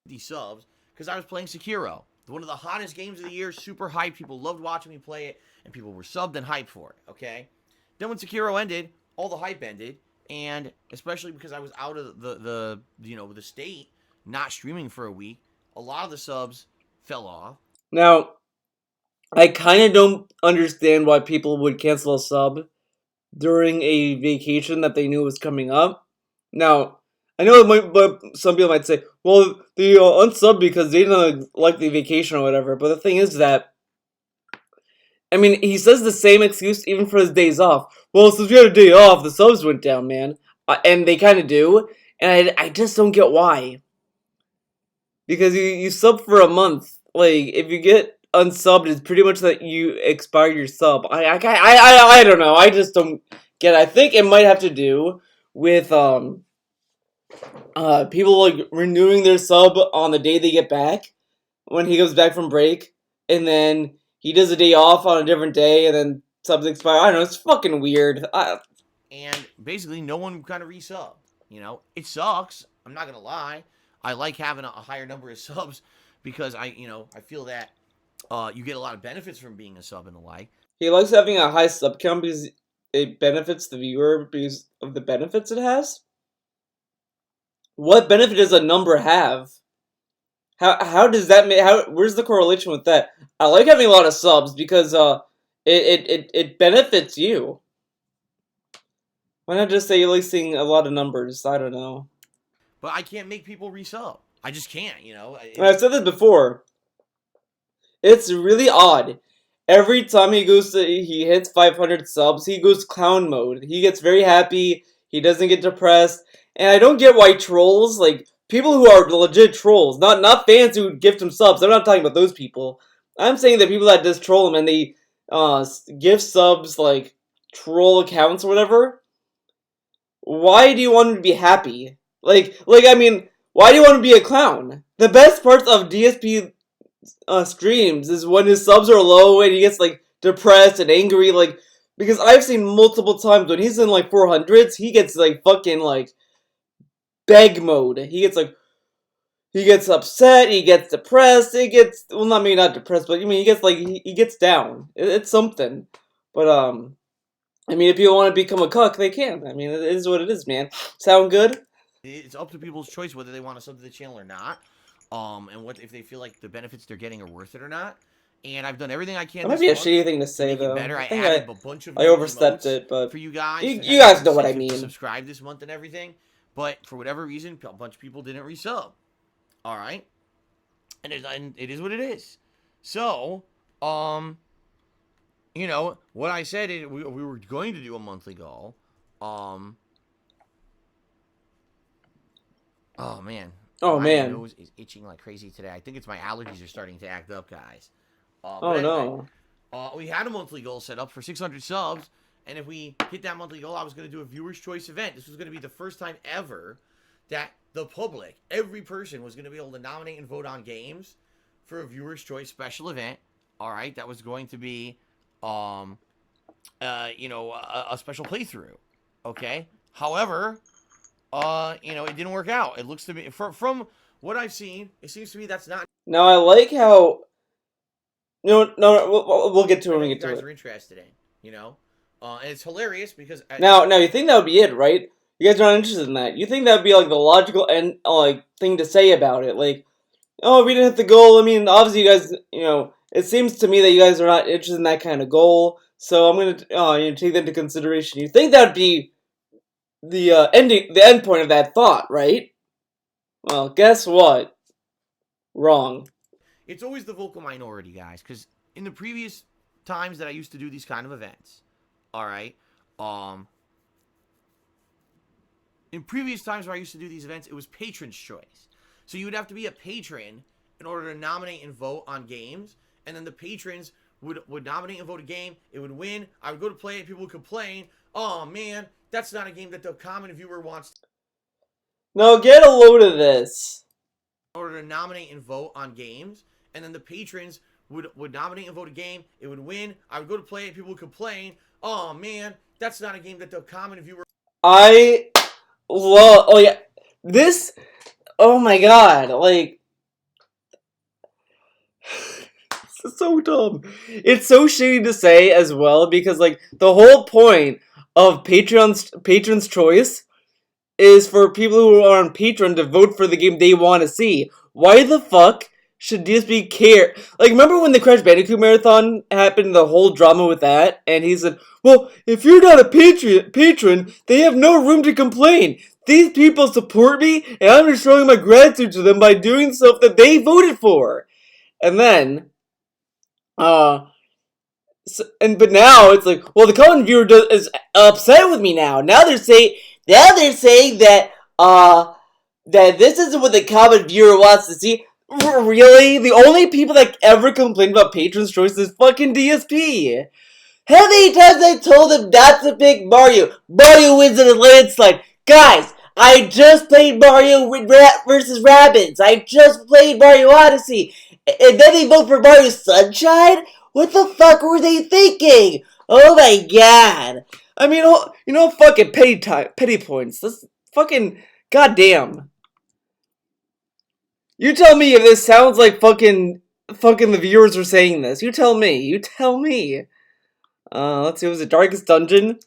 These subs, because I was playing Sekiro, one of the hottest games of the year, super hyped. People loved watching me play it, and people were subbed and hyped for it. Okay, then when Sekiro ended, all the hype ended, and especially because I was out of the state, not streaming for a week, a lot of the subs fell off. Now, I kind of don't understand why people would cancel a sub during a vacation that they knew was coming up. Now, I know but some people might say, well, they unsubbed because they didn't like the vacation or whatever. But the thing is that, I mean, he says the same excuse even for his days off. Well, since we had a day off, the subs went down, man. And they kind of do. And I just don't get why. Because you sub for a month. Like, if you get unsubbed, it's pretty much that you expire your sub. I don't know. I just don't get it. I think it might have to do with people like renewing their sub on the day they get back when he comes back from break, and then he does a day off on a different day, and then subs expire. I don't know. It's fucking weird. And basically, no one kind of resub. It sucks. I'm not gonna lie. I like having a higher number of subs because I feel that you get a lot of benefits from being a sub and the like. He likes having a high sub count because it benefits the viewer because of the benefits it has. What benefit does a number have? How does that make? Where's the correlation with that? I like having a lot of subs because it benefits you. Why not just say you like seeing a lot of numbers? I don't know. But I can't make people resub. I just can't. I've said this before. It's really odd. Every time he hits 500 subs, he goes clown mode. He gets very happy. He doesn't get depressed. And I don't get why trolls, like, people who are legit trolls, not fans who gift him subs, I'm not talking about those people. I'm saying that people that just troll him and they gift subs, like, troll accounts or whatever. Why do you want him to be happy? I mean, why do you want to be a clown? The best parts of DSP streams is when his subs are low and he gets like depressed and angry, like, because I've seen multiple times when he's in like 400s, he gets like fucking like beg mode. He gets upset, he gets depressed, not depressed, but I mean he gets like he gets down. It's something. But I mean, if people want to become a cuck, they can. I mean, it is what it is, man. Sound good? It's up to people's choice whether they want to sub to the channel or not. And what if they feel like the benefits they're getting are worth it or not. And I've done everything I can. That might be a shitty thing to say, though. Better. I added a bunch of I overstepped it, but for you guys. You guys know what I mean. Subscribe this month and everything, but for whatever reason, a bunch of people didn't resub. All right, and it is what it is. So, what I said is we were going to do a monthly goal. Oh man. Oh man. My nose is itching like crazy today. I think it's my allergies are starting to act up, guys. No. We had a monthly goal set up for 600 subs, and if we hit that monthly goal, I was going to do a viewer's choice event. This was going to be the first time ever that the public, every person, was going to be able to nominate and vote on games for a viewer's choice special event. All right, that was going to be, you know, a special playthrough. Okay. However, you know, it didn't work out. It looks to me from what I've seen, it seems to me that's not. Now I like how. No, we'll get to it when we get to it. You guys are interested in, you know, and it's hilarious because now you think that would be it, right? You guys are not interested in that. You think that would be like the logical end, like thing to say about it, like, oh, we didn't hit the goal. I mean, obviously, you guys, you know, it seems to me that you guys are not interested in that kind of goal. So I'm gonna, you know, take that into consideration. You think that would be the end point of that thought, right? Well, guess what? Wrong. It's always the vocal minority, guys, because in the previous times that I used to do these kind of events, all right, in previous times where I used to do these events, it was patron's choice. So you would have to be a patron in order to nominate and vote on games, and then the patrons would nominate and vote a game. It would win. I would go to play it. People would complain, oh, man, that's not a game that the common viewer wants. No, get a load of this. In order to nominate and vote on games, and then the patrons would nominate and vote a game. It would win. I would go to play it. People would complain, oh, man, that's not a game that the common viewer... I love... Oh, yeah. This... Oh, my God. Like... This is so dumb. It's so shitty to say as well, because, like, the whole point of Patron's Choice is for people who are on Patreon to vote for the game they want to see. Why the fuck should DSP care? Like, remember when the Crash Bandicoot Marathon happened, the whole drama with that? And he said, well, if you're not a patron, they have no room to complain. These people support me, and I'm just showing my gratitude to them by doing stuff that they voted for. And then, but now it's like, well, the common viewer is upset with me now. Now they're saying that that this isn't what the common viewer wants to see. Really? The only people that ever complain about Patron's Choice is fucking DSP. How many times I told them not to pick Mario? Mario wins in a landslide. Guys, I just played Mario versus Rabbids. I just played Mario Odyssey. And then they vote for Mario Sunshine? What the fuck were they thinking? Oh my god. I mean, you know, fucking petty points. This fucking goddamn. You tell me if this sounds like fucking the viewers are saying this. You tell me. You tell me. Let's see. Was it Darkest Dungeon?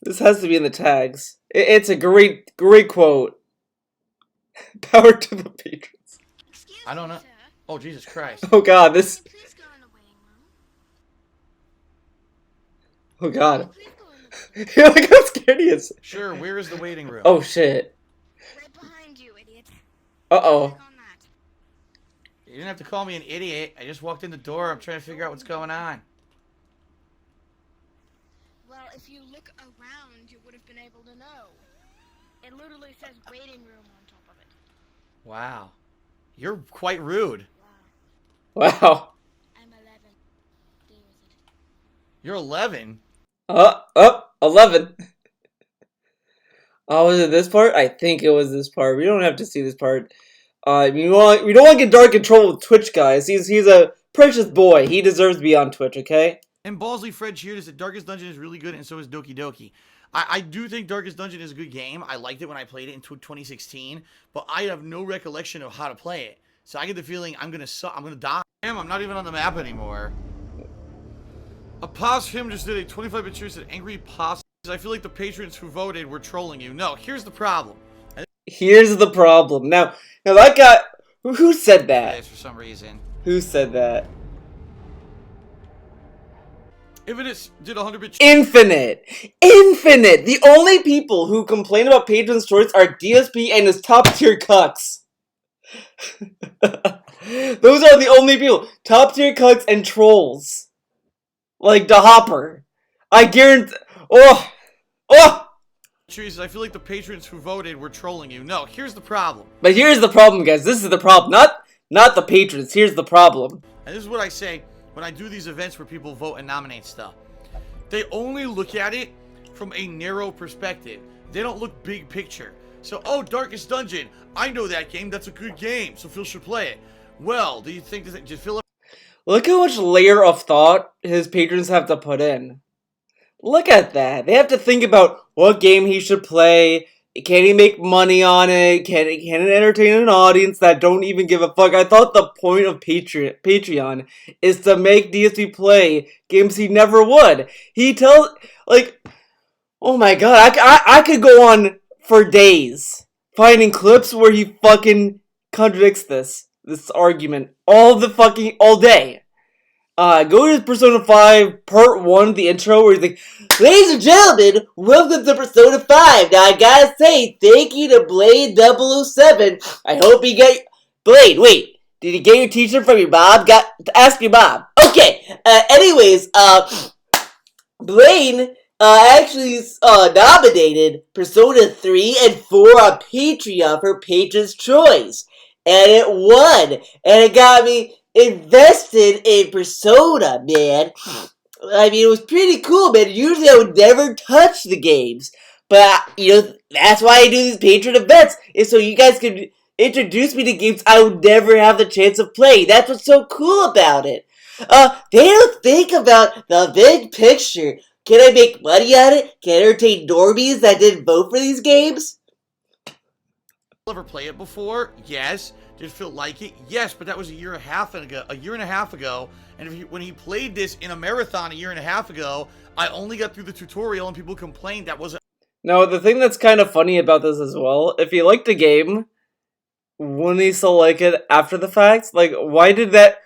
This has to be in the tags. It's a great quote. Power to the patrons. I don't know. Oh, Jesus Christ. Oh god, this. Oh god. Look how scared he is. Sure, where is the waiting room? Oh shit. Right behind you, idiot. Uh-oh. You didn't have to call me an idiot. I just walked in the door. I'm trying to figure out what's going on. Well, if you look around, you would have been able to know. It literally says waiting room on top of it. Wow. You're quite rude. Wow. I'm 11. Deal with it. You're 11? 11. Oh, was it this part? I think it was this part. We don't have to see this part. We don't want to get dark control with Twitch, guys. He's a precious boy. He deserves to be on Twitch, okay? And Ballsy Fred cheered us that Darkest Dungeon is really good, and so is Doki Doki. I do think Darkest Dungeon is a good game. I liked it when I played it in 2016, but I have no recollection of how to play it. So I get the feeling I'm gonna die. Damn, I'm not even on the map anymore. A Pos Him just did a 25-bit cheer said angry Pos. I feel like the patrons who voted were trolling you. No, here's the problem. Here's the problem. Now that guy, who said that? For some reason. Who said that? Infinite did 100-bit. Infinite! The only people who complain about Patron's Choice are DSP and his top tier cucks. Those are the only people. Top tier cucks and trolls. Like the Hopper. I guarantee. Oh! Jesus, I feel like the patrons who voted were trolling you. No, here's the problem. But here's the problem, guys. This is the problem. Not the patrons. Here's the problem. And this is what I say when I do these events where people vote and nominate stuff. They only look at it from a narrow perspective. They don't look big picture. So, oh, Darkest Dungeon. I know that game. That's a good game. So Phil should play it. Well, do you think that just Philip? Look how much layer of thought his patrons have to put in. Look at that. They have to think about what game he should play. Can he make money on it? Can it entertain an audience that don't even give a fuck? I thought the point of Patreon is to make DSP play games he never would. He tells, like, oh my god, I could go on for days finding clips where he fucking contradicts this argument all day. Go to Persona 5 Part 1, the intro, where he's like, "Ladies and gentlemen, welcome to Persona 5. Now, I gotta say, thank you to Blade 007. I hope you get... Blade, wait. Did you get your t-shirt from your mom? Ask your mom. Okay, anyways, Blade, actually, nominated Persona 3 and 4 on Patreon for Patrons' Choice. And it won. And it got me invested in Persona, man. I mean, it was pretty cool, man. Usually I would never touch the games. But, that's why I do these patron events. Is so you guys could introduce me to games I would never have the chance of playing. That's what's so cool about it. They don't think about the big picture. Can I make money on it? Can I entertain normies that didn't vote for these games? Ever play it before? Yes. Did Phil like it? Yes, but that was a year and a half ago. And when he played this in a marathon a year and a half ago, I only got through the tutorial and people complained that wasn't. Now, the thing that's kind of funny about this as well, if he liked the game, wouldn't he still like it after the fact? Like, why did that...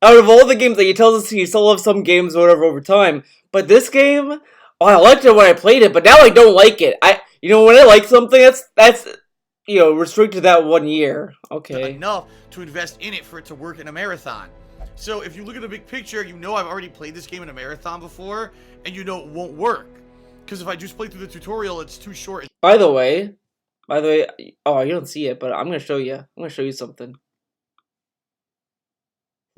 Out of all the games that he tells us he still loves some games or whatever over time, but this game, I liked it when I played it, but now I don't like it. When I like something, that's restricted to that 1 year. Okay. Enough to invest in it for it to work in a marathon. So if you look at the big picture, I've already played this game in a marathon before, and it won't work. Because if I just play through the tutorial, it's too short. By the way, oh, you don't see it, but I'm gonna show you. I'm gonna show you something.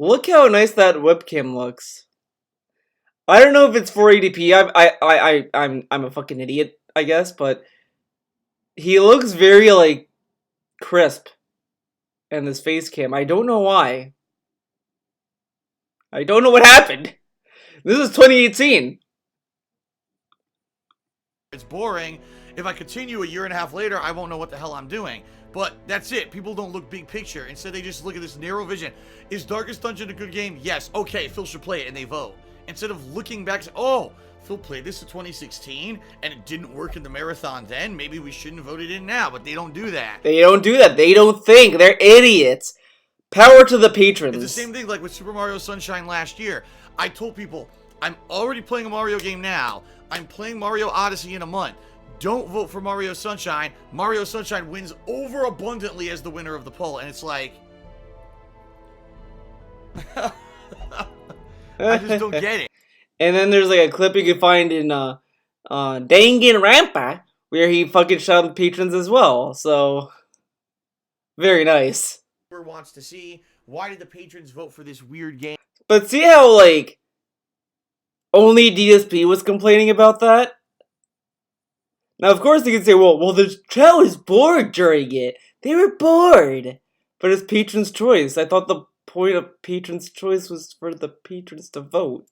Look how nice that webcam looks. I don't know if it's 480p. I'm a fucking idiot, I guess, but he looks very, like, crisp in this face cam. I don't know why. I don't know what happened. This is 2018. It's boring. If I continue a year and a half later, I won't know what the hell I'm doing. But that's it. People don't look big picture. Instead, they just look at this narrow vision. Is Darkest Dungeon a good game? Yes. Okay, Phil should play it, and they vote. Instead of looking back and say, oh, Phil played this in 2016, and it didn't work in the marathon then. Maybe we shouldn't vote it in now, but they don't do that. They don't do that. They don't think. They're idiots. Power to the patrons. It's the same thing like with Super Mario Sunshine last year. I told people, I'm already playing a Mario game now. I'm playing Mario Odyssey in a month. Don't vote for Mario Sunshine. Mario Sunshine wins overabundantly as the winner of the poll, and it's like... I just don't get it. And then there's like a clip you can find in Danganronpa where he fucking shot the patrons as well. So very nice. Wants to see, why did the patrons vote for this weird game? But see how like only DSP was complaining about that? Now of course you can say, well the crowd was bored during it. They were bored. But it's patrons' choice. I thought the point of patrons' choice was for the patrons to vote.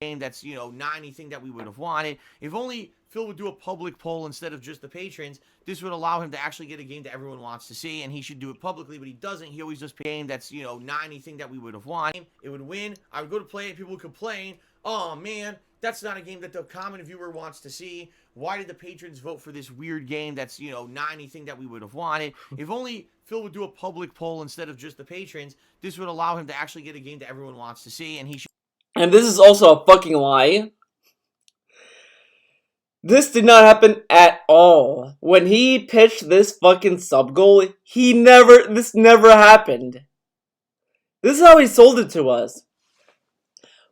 Game that's, not anything that we would have wanted. If only Phil would do a public poll instead of just the patrons, this would allow him to actually get a game that everyone wants to see, and he should do it publicly, but he doesn't. He always does a game that's, not anything that we would have wanted. It would win. I would go to play it, people would complain, oh man, that's not a game that the common viewer wants to see. Why did the patrons vote for this weird game that's, not anything that we would have wanted? If only Phil would do a public poll instead of just the patrons, this would allow him to actually get a game that everyone wants to see, and he should... And this is also a fucking lie. This did not happen at all. When he pitched this fucking sub goal, this never happened. This is how he sold it to us.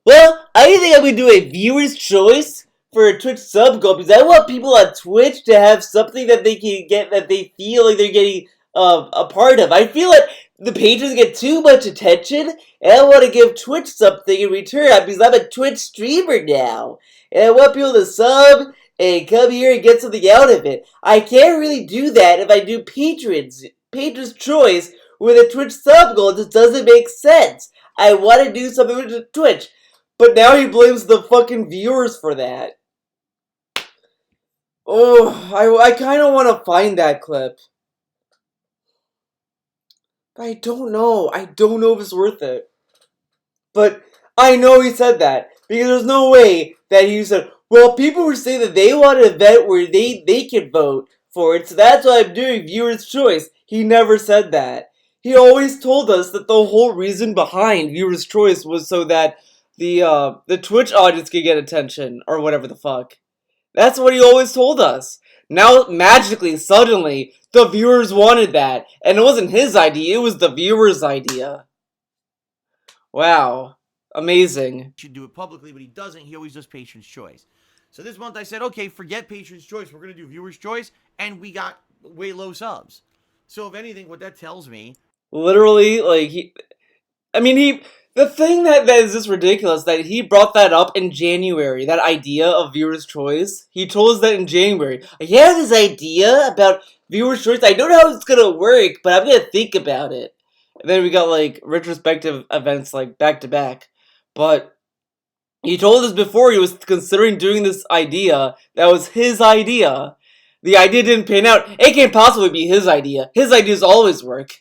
Well, I think I'm going to do a viewer's choice for a Twitch sub goal because I want people on Twitch to have something that they can get that they feel like they're getting a part of. I feel like the patrons get too much attention, and I want to give Twitch something in return because I'm a Twitch streamer now, and I want people to sub and come here and get something out of it. I can't really do that if I do patrons' choice, with a Twitch sub goal. It just doesn't make sense. I want to do something with Twitch. But now he blames the fucking viewers for that. Oh, I kind of want to find that clip. But I don't know. I don't know if it's worth it. But I know he said that. Because there's no way that he said, well, people were saying that they want an event where they can vote for it, so that's why I'm doing viewer's choice. He never said that. He always told us that the whole reason behind viewer's choice was so that the Twitch audience could get attention, or whatever the fuck. That's what he always told us. Now, magically, suddenly, the viewers wanted that. And it wasn't his idea, it was the viewers' idea. Wow. Amazing. He should do it publicly, but he doesn't. He always does Patron's Choice. So this month I said, okay, forget Patron's Choice. We're going to do Viewer's Choice. And we got way low subs. So if anything, what that tells me... Literally, like, the thing that is just ridiculous, that he brought that up in January, that idea of viewer's choice. He told us that in January. I have this idea about viewer's choice. I don't know how it's gonna work, but I'm gonna think about it. And then we got, like, retrospective events, like, back to back. But he told us before he was considering doing this idea. That was his idea. The idea didn't pan out. It can't possibly be his idea. His ideas always work.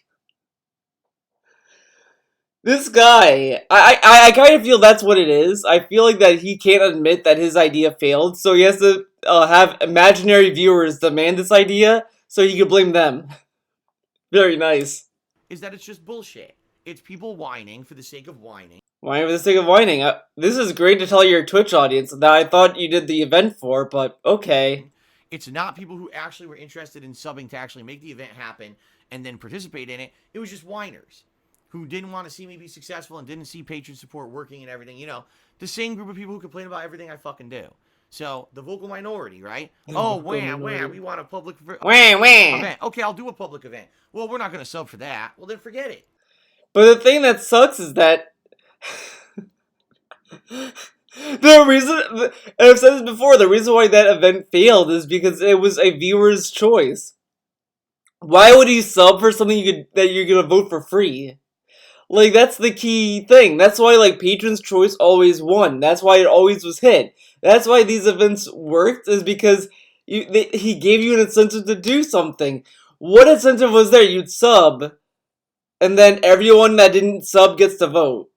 This guy, I kind of feel that's what it is. I feel like that he can't admit that his idea failed, so he has to have imaginary viewers demand this idea, so he can blame them. Very nice. Is that it's just bullshit. It's people whining for the sake of whining. Whining for the sake of whining. This is great to tell your Twitch audience that I thought you did the event for, but okay. It's not people who actually were interested in subbing to actually make the event happen and then participate in it. It was just whiners who didn't want to see me be successful and didn't see patron support working and everything. You know, the same group of people who complain about everything I fucking do. So, the vocal minority, right? Oh, wham, we want a public event. Okay, I'll do a public event. Well, we're not going to sub for that. Well, then forget it. But the thing that sucks is that... the reason... And I've said this before, the reason why that event failed is because it was a viewer's choice. Why would you sub for something that you're going to vote for free? Like, that's the key thing. That's why, like, Patron's Choice always won. That's why it always was hit. That's why these events worked, is because he gave you an incentive to do something. What incentive was there? You'd sub, and then everyone that didn't sub gets to vote.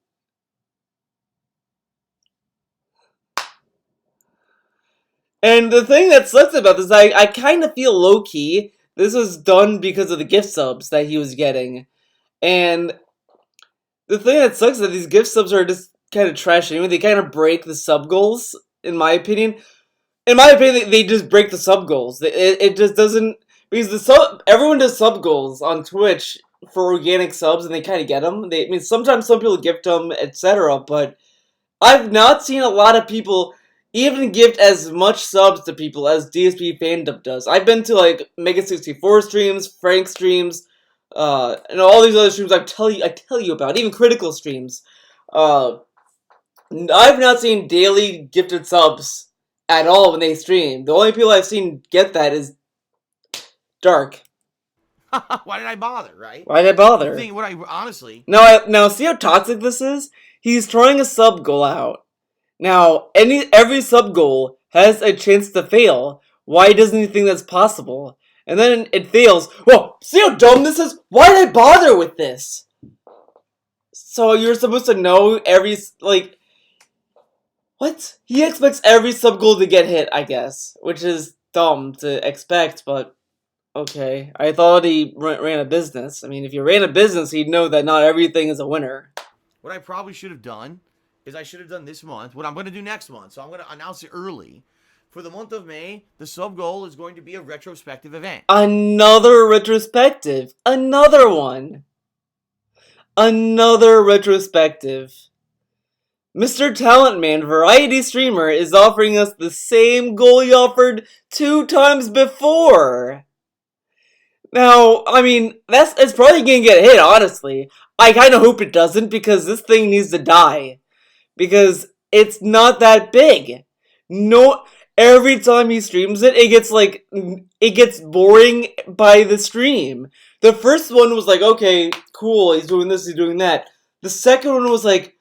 And the thing that sucks about this, I kind of feel low-key, this was done because of the gift subs that he was getting. And the thing that sucks is that these gift subs are just kind of trash anyway. They kind of break the sub goals, in my opinion. In my opinion, they just break the sub goals. It just doesn't... Because everyone does sub goals on Twitch for organic subs, and they kind of get them. Sometimes some people gift them, etc. But I've not seen a lot of people even gift as much subs to people as DSP Fandom does. I've been to, like, Mega64 streams, Frank streams, and all these other streams I tell you about, even critical streams. I've not seen daily gifted subs at all when they stream. The only people I've seen get that is Dark. Why did I bother, right? Why did I bother? Honestly... Now, see how toxic this is? He's throwing a sub goal out. Now, every sub goal has a chance to fail. Why doesn't he think that's possible? And then it fails. Well, see how dumb this is? Why did I bother with this? So you're supposed to know what? He expects every sub goal to get hit, I guess. Which is dumb to expect, but okay. I thought he ran a business. I mean, if you ran a business, he'd know that not everything is a winner. What I probably should have done is I should have done this month what I'm going to do next month. So I'm going to announce it early. For the month of May, the sub goal is going to be a retrospective event. Another retrospective. Another one. Another retrospective. Mr. Talent Man, variety streamer, is offering us the same goal he offered 2 times before. Now, I mean, it's probably gonna get hit, honestly. I kind of hope it doesn't, because this thing needs to die. Because it's not that big. No, every time he streams it, it gets boring by the stream. The first one was like, okay, cool. He's doing this, he's doing that. The second one was like,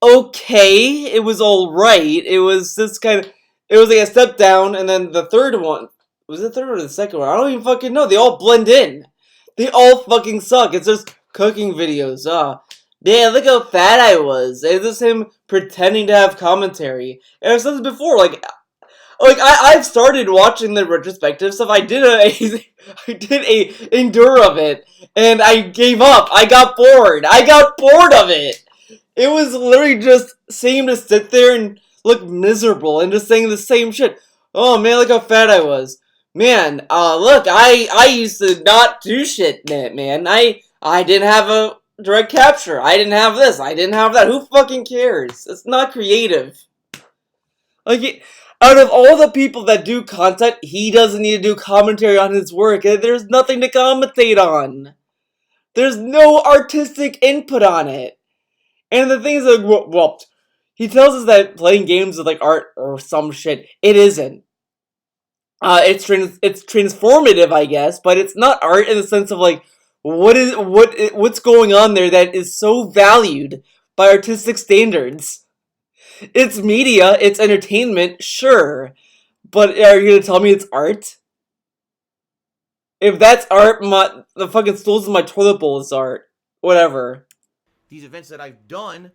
okay, it was alright. It was this kind of, it was like a step down, and then the third one, was it the third or the second one? I don't even fucking know. They all blend in. They all fucking suck. It's just cooking videos. Man, look how fat I was. It's just him pretending to have commentary. And I've said this before, I've started watching the retrospective stuff. I did a endure of it, and I gave up. I got bored. I got bored of it. It was literally just seeing him to sit there and look miserable and just saying the same shit. Oh man, look how fat I was. Man, look, I used to not do shit, man. I didn't have a direct capture. I didn't have this. I didn't have that. Who fucking cares? It's not creative. Out of all the people that do content, he doesn't need to do commentary on his work. There's nothing to commentate on. There's no artistic input on it. And the thing is, well, he tells us that playing games is like art or some shit. It isn't. It's transformative, I guess, but it's not art in the sense of like what's going on there that is so valued by artistic standards. It's media, it's entertainment, sure, but are you gonna tell me it's art? If that's art, the fucking stools in my toilet bowl is art. Whatever. These events that I've done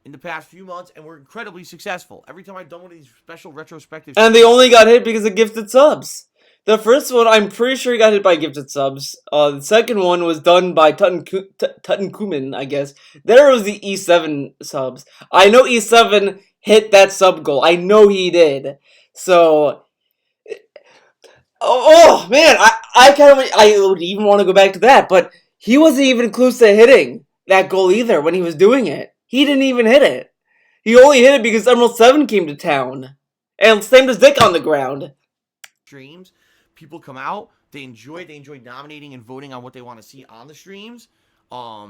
in the past few months and were incredibly successful. Every time I've done one of these special retrospectives. And they only got hit because of gifted subs. The first one, I'm pretty sure he got hit by gifted subs. The second one was done by Tuttenkumen, I guess. There was the E7 subs. I know E7 hit that sub goal. I know he did. So, oh man, I would even want to go back to that, but he wasn't even close to hitting that goal either when he was doing it. He didn't even hit it. He only hit it because Emerald 7 came to town and slammed his dick on the ground. Streams, people come out, they enjoy nominating and voting on what they want to see on the streams. Or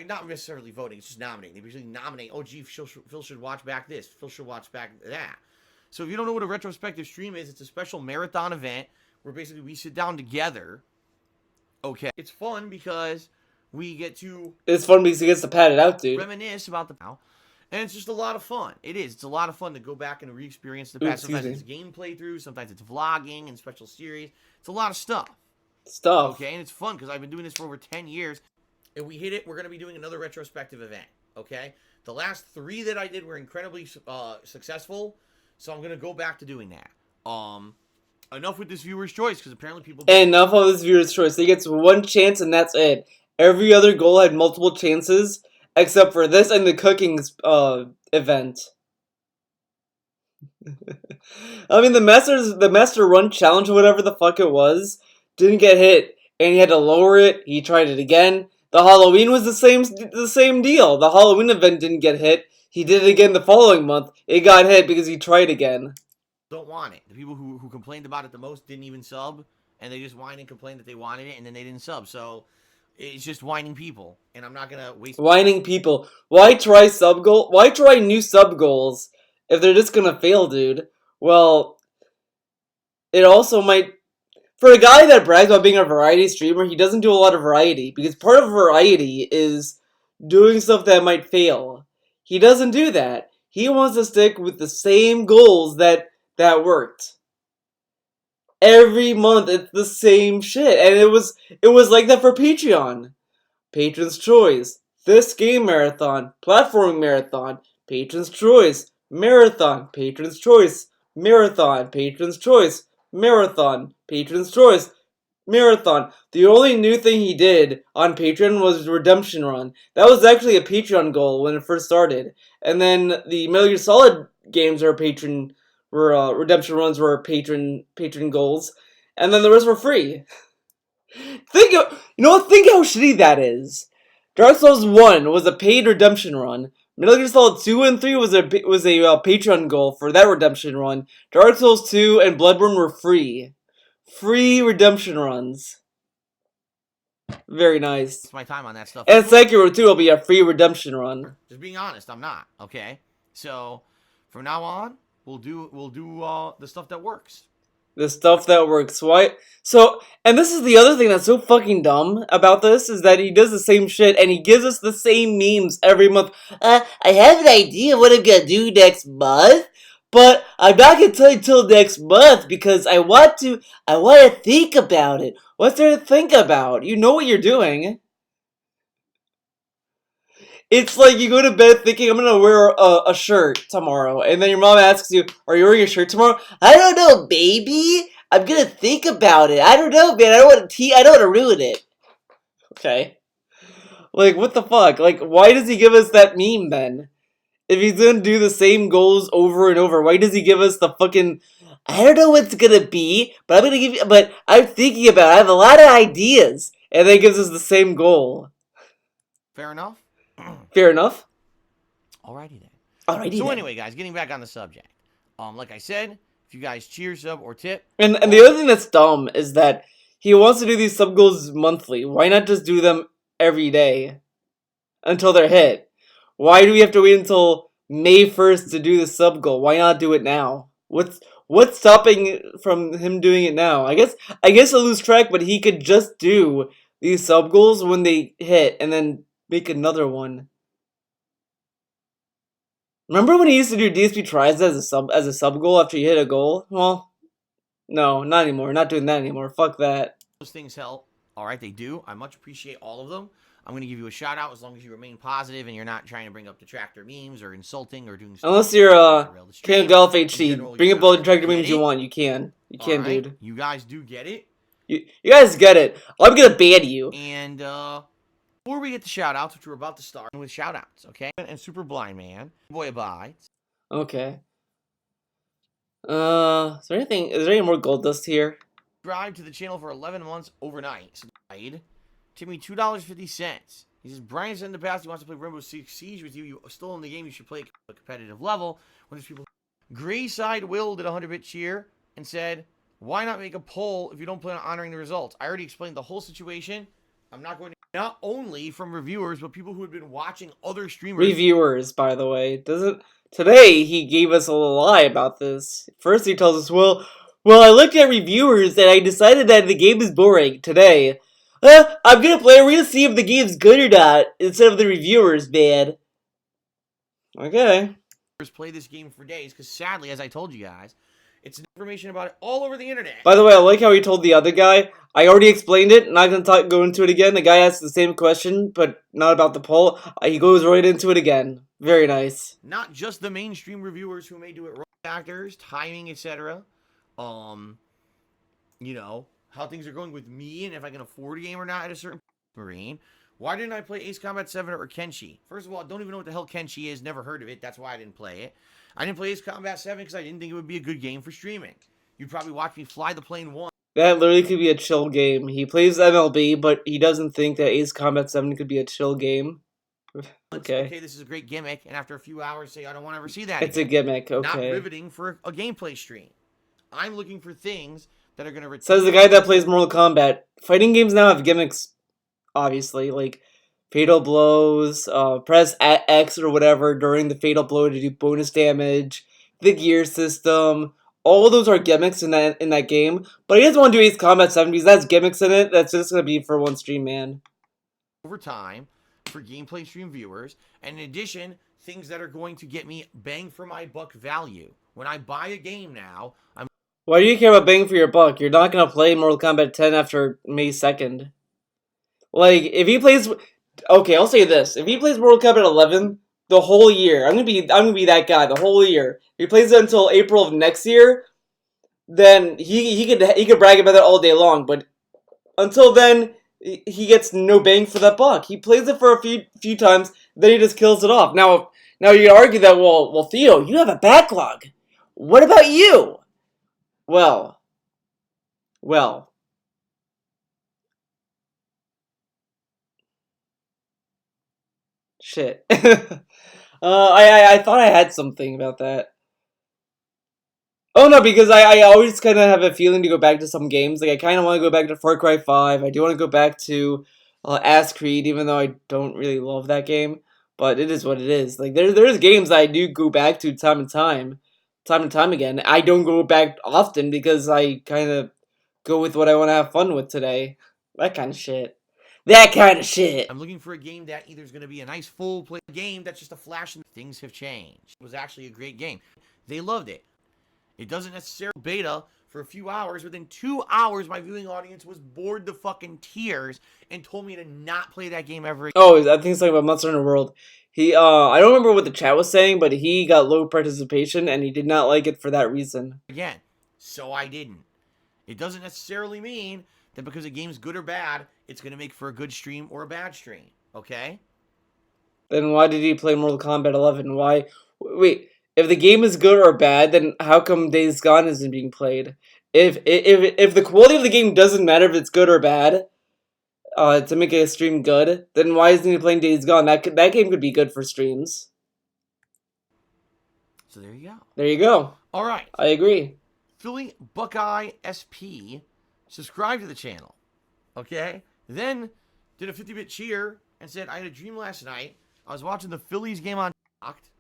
not necessarily voting, it's just nominating. They usually nominate, oh gee, Phil should watch back this, Phil should watch back that. So if you don't know what a retrospective stream is, it's a special marathon event where basically we sit down together. Okay. It's fun because we get to... It's fun because he gets to pat it out, dude. Reminisce about the... And it's just a lot of fun. It is. It's a lot of fun to go back and re-experience the past. Sometimes it's game playthroughs. Sometimes it's vlogging and special series. It's a lot of stuff. Okay, and it's fun because I've been doing this for over 10 years. If we hit it, we're going to be doing another retrospective event. Okay? The last 3 that I did were incredibly successful. So I'm going to go back to doing that. Enough with this viewer's choice because apparently people... Enough of this viewer's choice. He gets one chance and that's it. Every other goal had multiple chances. Except for this and the cooking event. I mean, the Master Run Challenge or whatever the fuck it was, didn't get hit. And he had to lower it. He tried it again. The Halloween was the same deal. The Halloween event didn't get hit. He did it again the following month. It got hit because he tried again. Don't want it. The people who complained about it the most didn't even sub. And they just whined and complained that they wanted it and then they didn't sub. So... it's just whining people, and I'm not gonna waste... Whining people. Why try Why try new sub goals if they're just gonna fail, dude? Well, it also might... For a guy that brags about being a variety streamer, he doesn't do a lot of variety, because part of variety is doing stuff that might fail. He doesn't do that. He wants to stick with the same goals that worked. Every month, it's the same shit, and it was like that for Patreon. Patron's Choice, this game marathon, platforming marathon, Patron's Choice, marathon, Patron's Choice, marathon, Patron's Choice, marathon, Patron's Choice, marathon. The only new thing he did on Patreon was Redemption Run. That was actually a Patreon goal when it first started, and then the Metal Gear Solid games are Patreon. Redemption runs were patron goals, and then the rest were free. Think how shitty that is. Dark Souls 1 was a paid redemption run. Metal Gear Solid 2 and 3 was a Patreon goal for that redemption run. Dark Souls 2 and Bloodborne were free. Free redemption runs. Very nice. It's my time on that stuff. And Sekiro 2 will be a free redemption run. Just being honest, I'm not. Okay, so from now on, we'll do the stuff that works. The stuff that works. Why? So, and this is the other thing that's so fucking dumb about this, is that he does the same shit and he gives us the same memes every month. I have an idea what I'm gonna do next month, but I'm not gonna tell you till next month because I want to think about it. What's there to think about? You know what you're doing. It's like you go to bed thinking, I'm gonna wear a shirt tomorrow, and then your mom asks you, are you wearing a shirt tomorrow? I don't know, baby. I'm gonna think about it. I don't know, man. I don't want to ruin it. Okay. Like, what the fuck? Like, why does he give us that meme then? If he's gonna do the same goals over and over, why does he give us the fucking, I don't know what's gonna be, but I'm thinking about it. I have a lot of ideas. And then he gives us the same goal. Fair enough? Fair enough? Alrighty then. Alrighty So then. anyway, guys, getting back on the subject. Like I said, if you guys cheer, sub, or tip... And the other thing that's dumb is that he wants to do these sub goals monthly. Why not just do them every day until they're hit? Why do we have to wait until May 1st to do the sub goal? Why not do it now? What's stopping from him doing it now? I guess I lose track, but he could just do these sub goals when they hit and then make another one. Remember when he used to do DSP tries as a sub goal after you hit a goal? Well, no, not anymore. Not doing that anymore. Fuck that. Those things help. Alright, they do. I much appreciate all of them. I'm going to give you a shout out as long as you remain positive and you're not trying to bring up detractor memes or insulting or doing stuff. Unless you're King of Golf HD. Bring up all the detractor memes you want. You can. You can, right. dude. You guys do get it. You guys get it. I'm gonna ban you. And before we get to shout outs, which we're about to start with shout outs, okay? And Super Blind Man. Boy abides. Okay. Is there any more gold dust here? Subscribe to the channel for 11 months overnight. Subscribe. Took me $2.50. He says, Brian said in the past he wants to play Rainbow Six Siege with you. You still in the game, you should play at a competitive level. When there's people... Greyside Will did a 100-bit cheer and said, why not make a poll if you don't plan on honoring the results? I already explained the whole situation. I'm not going to... Not only from reviewers, but people who had been watching other streamers. Reviewers, by the way. Today, he gave us a lie about this. First, he tells us, well, I looked at reviewers and I decided that the game is boring. Today, I'm gonna play. We're gonna see if the game's good or not instead of the reviewers, man. Okay. Play this game for days because sadly, as I told you guys, it's information about it all over the internet. By the way, I like how he told the other guy. I already explained it. Not gonna go into it again. The guy asked the same question, but not about the poll. He goes right into it again. Very nice. Not just the mainstream reviewers who may do it, factors, timing, etc. You know, how things are going with me and if I can afford a game or not at a certain Marine. Why didn't I play Ace Combat 7 or Kenshi? First of all, I don't even know what the hell Kenshi is. Never heard of it. That's why I didn't play it. I didn't play Ace Combat 7 because I didn't think it would be a good game for streaming. You'd probably watch me fly the plane once. That literally could be a chill game. He plays MLB, but he doesn't think that Ace Combat 7 could be a chill game. Okay, this is a great gimmick, and after a few hours, say, I don't want to ever see that It's again. a gimmick, okay. Not riveting for a gameplay stream. I'm looking for things that are going to... Says the guy that plays Mortal Kombat. Fighting games now have gimmicks, obviously, like fatal blows, press X or whatever during the fatal blow to do bonus damage, the gear system. All those are gimmicks in that game. But he doesn't want to do Ace Combat 7 because that's gimmicks in it. That's just going to be for one stream, man. Over time for gameplay stream viewers, and in addition, things that are going to get me bang for my buck value. When I buy a game now, I'm... Why do you care about bang for your buck? You're not going to play Mortal Kombat 10 after May 2nd. Like, if he plays... Okay, I'll say this. If he plays Mortal Kombat 11 the whole year, I'm gonna be that guy the whole year. If he plays it until April of next year, then he could brag about it all day long. But until then, he gets no bang for that buck. He plays it for a few times, then he just kills it off. Now you argue that well, Theo, you have a backlog. What about you? Well. Shit. I thought I had something about that. Oh no, because I always kind of have a feeling to go back to some games. Like I kind of want to go back to Far Cry 5. I do want to go back to Ass Creed, even though I don't really love that game. But it is what it is. Like there's games that I do go back to time and time. time and time again. I don't go back often because I kind of go with what I want to have fun with today. That kind of shit. That kind of shit. I'm looking for a game that either is going to be a nice full-play game that's just a flash and things have changed. It was actually a great game. They loved it. It doesn't necessarily beta for a few hours. Within 2 hours, my viewing audience was bored to fucking tears and told me to not play that game ever again. Oh, I think it's talking about Monster Hunter World. I don't remember what the chat was saying, but he got low participation and he did not like it for that reason. Again, so I didn't. It doesn't necessarily mean that because a game's good or bad, it's going to make for a good stream or a bad stream, okay? Then why did he play Mortal Kombat 11? Why? Wait, if the game is good or bad, then how come Days Gone isn't being played? If the quality of the game doesn't matter if it's good or bad, to make a stream good, then why isn't he playing Days Gone? That game could be good for streams. So there you go. There you go. All right. I agree. Philly Buckeye SP subscribed to the channel, okay? Then did a 50-bit cheer and said, I had a dream last night. I was watching the Phillies game on Unlocked.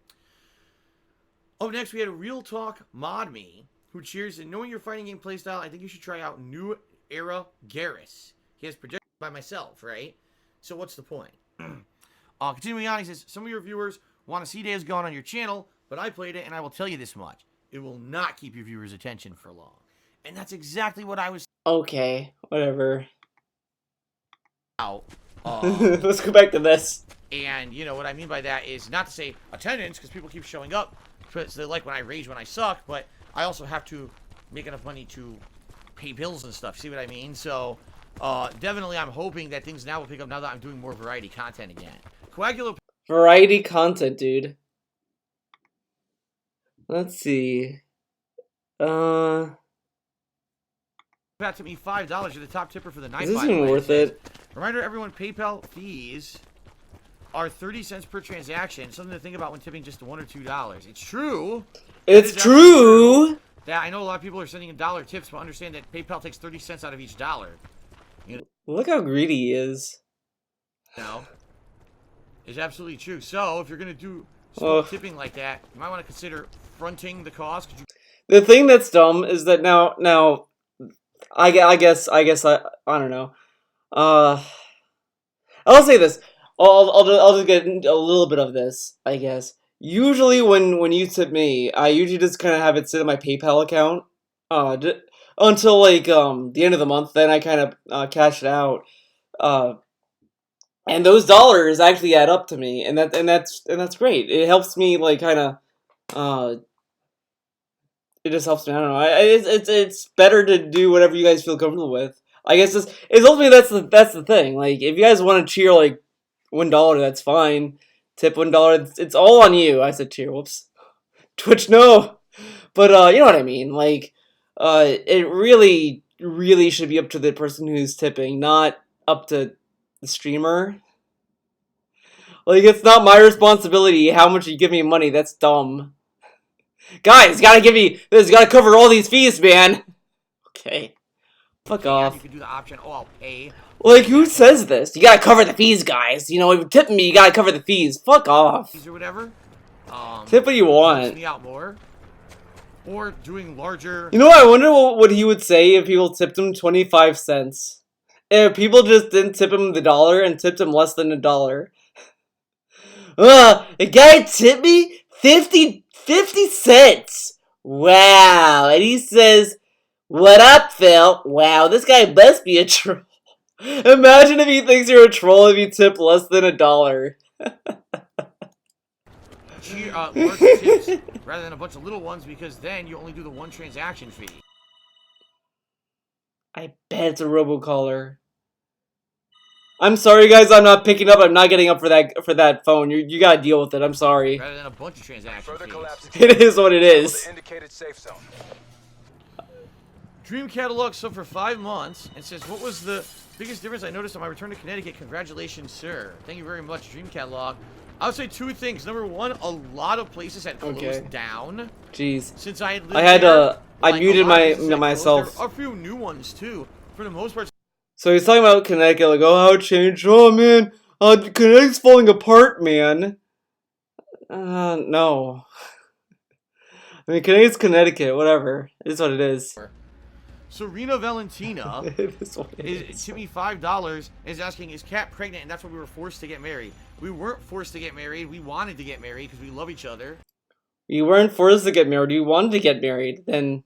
Up next, we had a Real Talk Mod Me, who cheers, and knowing your fighting game playstyle, I think you should try out New Era Garrus. He has projected by myself, right? So what's the point? Continuing on, he says, some of your viewers want to see Days Gone on your channel, but I played it, and I will tell you this much. It will not keep your viewers' attention for long. And that's exactly what I was Okay, whatever. out. Let's go back to this. And, you know, what I mean by that is not to say attendance, because people keep showing up. So they like when I rage when I suck, but I also have to make enough money to pay bills and stuff. See what I mean? So, definitely I'm hoping that things now will pick up now that I'm doing more variety content again. Coagulo... Variety content, dude. Let's see. Pat took me $5. You're the top tipper for the night. Is this even worth it? Reminder, everyone, PayPal fees are 30 cents per transaction. Something to think about when tipping just $1 or $2. It's true. It's true. Yeah, I know a lot of people are sending in dollar tips, but understand that PayPal takes 30 cents out of each dollar. You know, look how greedy he is. It's absolutely true. So if you're gonna do tipping like that, you might want to consider fronting the cost. The thing that's dumb is that now, I guess I don't know. I'll say this. I'll just get a little bit of this, I guess. Usually when you tip me, I usually just kind of have it sit in my PayPal account until like the end of the month. Then I kind of cash it out. And those dollars actually add up to me, and that's great. It helps me like kind of it just helps me. I don't know. It's better to do whatever you guys feel comfortable with. I guess it's ultimately that's the thing. Like if you guys want to cheer like $1, that's fine. Tip $1. It's all on you. I said cheer. Whoops. Twitch, no. But you know what I mean. Like it really should be up to the person who's tipping, not up to the streamer. Like it's not my responsibility how much you give me money. That's dumb. Guys, gotta cover all these fees, man. Okay. Fuck off. You can do the option, I'll pay. Like, who says this? You gotta cover the fees, guys. You know, if you tip me, you gotta cover the fees. Fuck off. Or whatever. Tip what you want. Me out more. Or doing larger... You know what? I wonder what he would say if people tipped him 25 cents. If people just didn't tip him the $1 and tipped him less than $1. A guy tipped me 50 cents. Wow. And he says, what up, Phil? Wow, this guy must be a troll. Imagine if he thinks you're a troll if you tip less than $1. Large tips rather than a bunch of little ones, because then you only do the one transaction fee. I bet it's a robocaller. I'm sorry, guys. I'm not picking up. I'm not getting up for that phone. You gotta deal with it. I'm sorry. Rather than a bunch of transactions. It is what it is. Dream catalog. So for 5 months, and says, what was the biggest difference I noticed on my return to Connecticut? Congratulations, sir. Thank you very much, Dream catalog. I would say 2 things. Number 1, a lot of places had closed down. Jeez. Since I had lived I muted myself. There are a few new ones too. For the most part. So he's talking about Connecticut, like, oh, how it changed. Oh man, Connecticut's falling apart, man. No. I mean, Connecticut's Connecticut, whatever. It is what it is. Serena Valentina It is what it is is. to me $5 is asking, is Kat pregnant? And that's why we were forced to get married. We weren't forced to get married. We wanted to get married because we love each other. You weren't forced to get married. You wanted to get married. Then,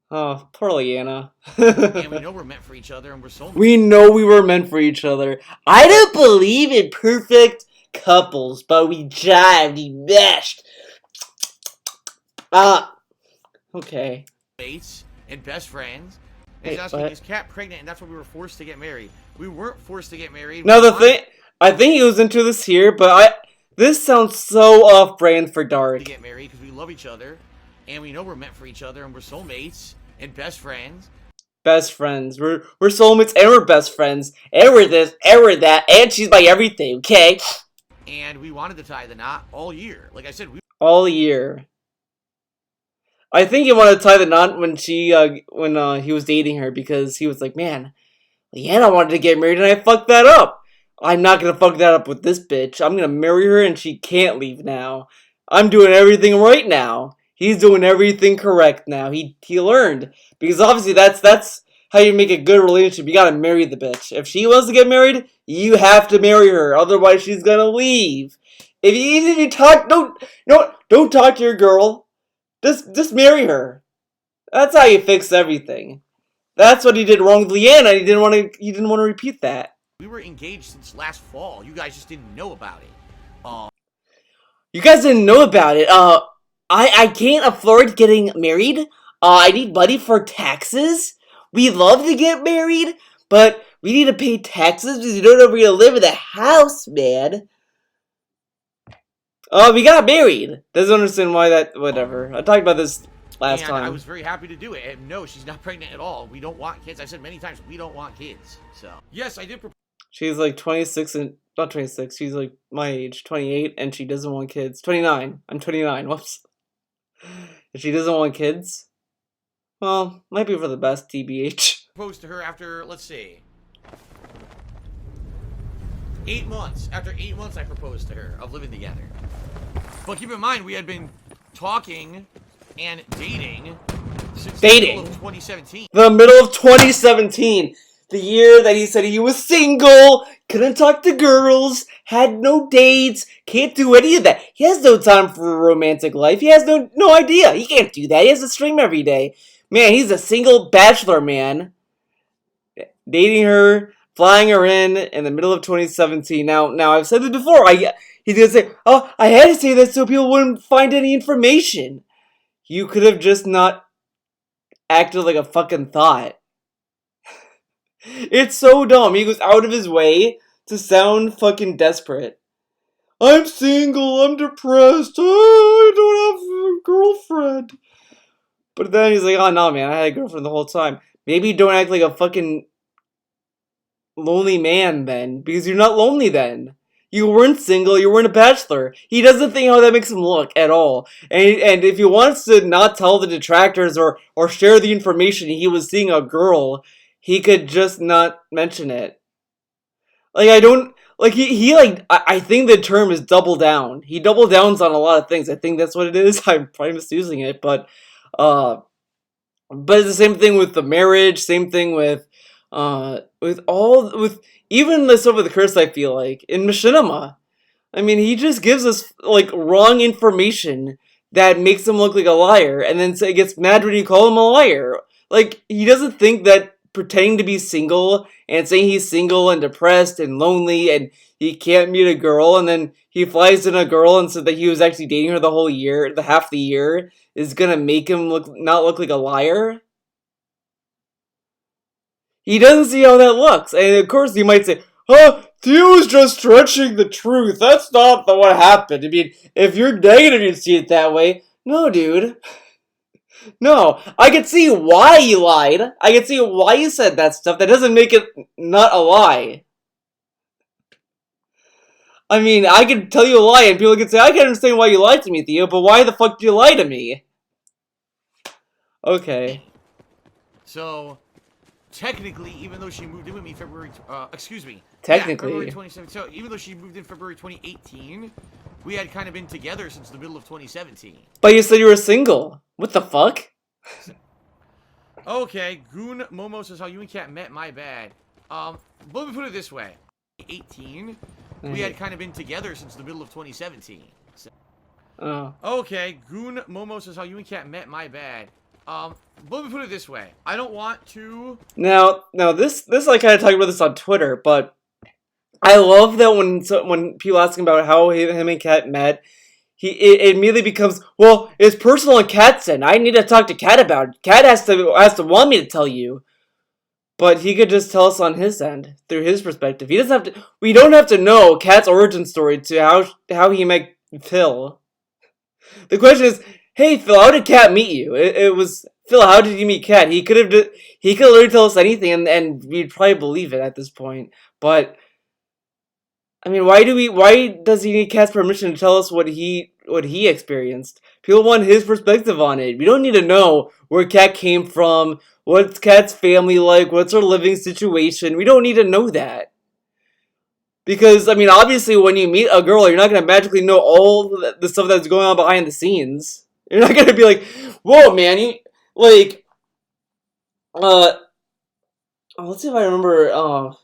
oh, poor Leanna. And we know we're meant for each other, and we're soulmates. We know we were meant for each other. I don't believe in perfect couples, but we jived, we meshed. Okay. Mates and best friends. And he's Wait, asking, what? is Kat pregnant? And that's why we were forced to get married. We weren't forced to get married. No, We the wanted thing, I think he was into this here, but this sounds so off-brand for Dark. to get married because we love each other, and we know we're meant for each other, and we're soulmates and best friends. Best friends. We're soulmates and we're best friends. And we're this, and we're that, and she's my everything, okay? And we wanted to tie the knot all year. Like I said, we All year. I think he wanted to tie the knot when he was dating her, because he was like, man, Leanna wanted to get married and I fucked that up. I'm not gonna fuck that up with this bitch. I'm gonna marry her and she can't leave now. I'm doing everything right now. He's doing everything correct now. He learned. Because obviously that's how you make a good relationship. You gotta marry the bitch. If she wants to get married, you have to marry her. Otherwise she's gonna leave. Even if you talk, don't talk to your girl. Just marry her. That's how you fix everything. That's what he did wrong with Leanna. He didn't want to repeat that. were engaged since last fall. You guys just didn't know about it. You guys didn't know about it. I can't afford getting married. I need money for taxes. We love to get married, but we need to pay taxes because you don't know where to live in the house, man. We got married. Doesn't understand why that. Whatever. I talked about this last And time. I was very happy to do it. And no, she's not pregnant at all. We don't want kids. I said many times, we don't want kids. So, yes, I did propose. She's like 26 and not 26. She's like my age, 28, and she doesn't want kids. 29. I'm 29. Whoops. If she doesn't want kids, well, might be for the best, TBH. Proposed to her after, let's see, 8 months. After 8 months, I proposed to her of living together. But keep in mind, we had been talking and dating since the middle of 2017. The middle of 2017. The year that he said he was single, couldn't talk to girls, had no dates, can't do any of that. He has no time for a romantic life. He has no idea. He can't do that. He has to stream every day. Man, he's a single bachelor, man. Dating her, flying her in the middle of 2017. Now I've said this before. He's gonna say, oh, I had to say that so people wouldn't find any information. You could have just not acted like a fucking thought. It's so dumb. He goes out of his way to sound fucking desperate. I'm single, I'm depressed, I don't have a girlfriend. But then he's like, oh no man, I had a girlfriend the whole time. Maybe don't act like a fucking lonely man then, because you're not lonely then. You weren't single, you weren't a bachelor. He doesn't think how that makes him look at all. And if he wants to not tell the detractors or share the information he was seeing a girl, he could just not mention it. Like, I don't, like, I think the term is double down. He double downs on a lot of things. I think that's what it is. I'm probably misusing it, but it's the same thing with the marriage, same thing with even the stuff with the curse, I feel like, in Machinima. I mean, he just gives us, like, wrong information that makes him look like a liar, and then gets mad when you call him a liar. Like, he doesn't think that pretending to be single and saying he's single and depressed and lonely and he can't meet a girl, and then he flies in a girl and said that he was actually dating her the whole year, half the year, is gonna make him not look like a liar. He doesn't see how that looks, and of course he might say, "Oh, Theo was just stretching the truth. That's not what happened." I mean, if you're negative, you see it that way. No, dude. No, I can see why you lied. I can see why you said that stuff. That doesn't make it not a lie. I mean, I could tell you a lie and people could say, I can understand why you lied to me, Theo, but why the fuck did you lie to me? Okay. So, technically, even though she moved in with me February, Technically. February 2017, so even though she moved in February 2018, We had kind of been together since the middle of 2017. But you said you were single. What the fuck? Okay, Goon Momo says how you and Kat met, my bad. Let me put it this way. 18, we had kind of been together since the middle of 2017. So. Oh. Okay, Goon Momo says how you and Kat met, my bad. Let me put it this way. I don't want to... Now, this I kind of talked about this on Twitter, but I love that when people ask him about how him and Kat met, it immediately becomes, well, it's personal on Kat's end. I need to talk to Kat about it. Kat has to want me to tell you. But he could just tell us on his end, through his perspective. He doesn't have to. We don't have to know Kat's origin story to how he met Phil. The question is, hey Phil, how did Kat meet you? It was Phil. How did you meet Kat? He could literally tell us anything, and we'd probably believe it at this point. But I mean, why does he need Kat's permission to tell us what he experienced? People want his perspective on it. We don't need to know where Kat came from, what's Kat's family like, what's her living situation. We don't need to know that. Because, I mean, obviously when you meet a girl, you're not going to magically know all the stuff that's going on behind the scenes. You're not going to be like, whoa, man, let's see if I remember, I'm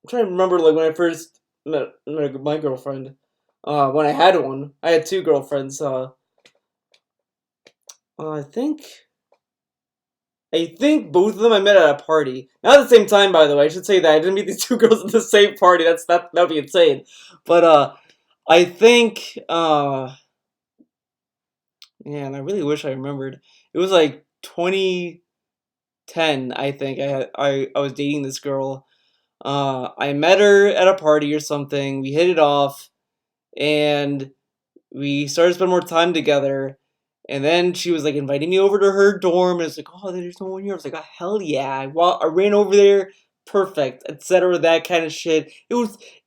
trying to remember, like, when I first met my girlfriend. When I had one. I had two girlfriends. I think both of them I met at a party. Not at the same time, by the way. I should say that. I didn't meet these two girls at the same party. That would be insane. But, I think, man, I really wish I remembered. It was like 2010, I think. I was dating this girl. I met her at a party or something. We hit it off, and we started to spend more time together. And then she was like inviting me over to her dorm, and it's like, oh, there's no one here. I was like, oh, hell yeah! I ran over there, perfect, etc. That kind of shit. It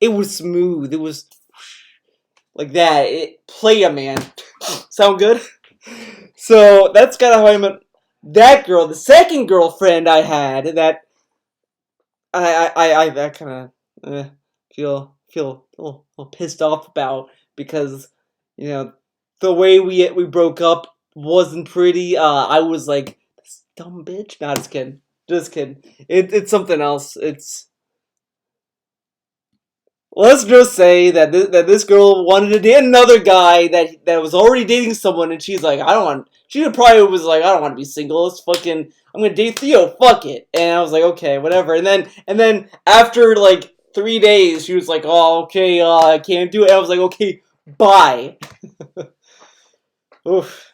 was smooth. It was like that. Play a man. Sound good? So that's kind of how I met that girl. The second girlfriend I had that. I that kind of feel a little pissed off about, because the way we broke up wasn't pretty. I was like, this dumb bitch. Nah, just kidding. It's something else. Let's just say that this girl wanted to date another guy that was already dating someone, and she's like, she probably was like, I don't want to be single. I'm gonna date Theo. Fuck it. And I was like, okay, whatever. And then after like 3 days, she was like, oh, okay, I can't do it. And I was like, okay, bye. Oof.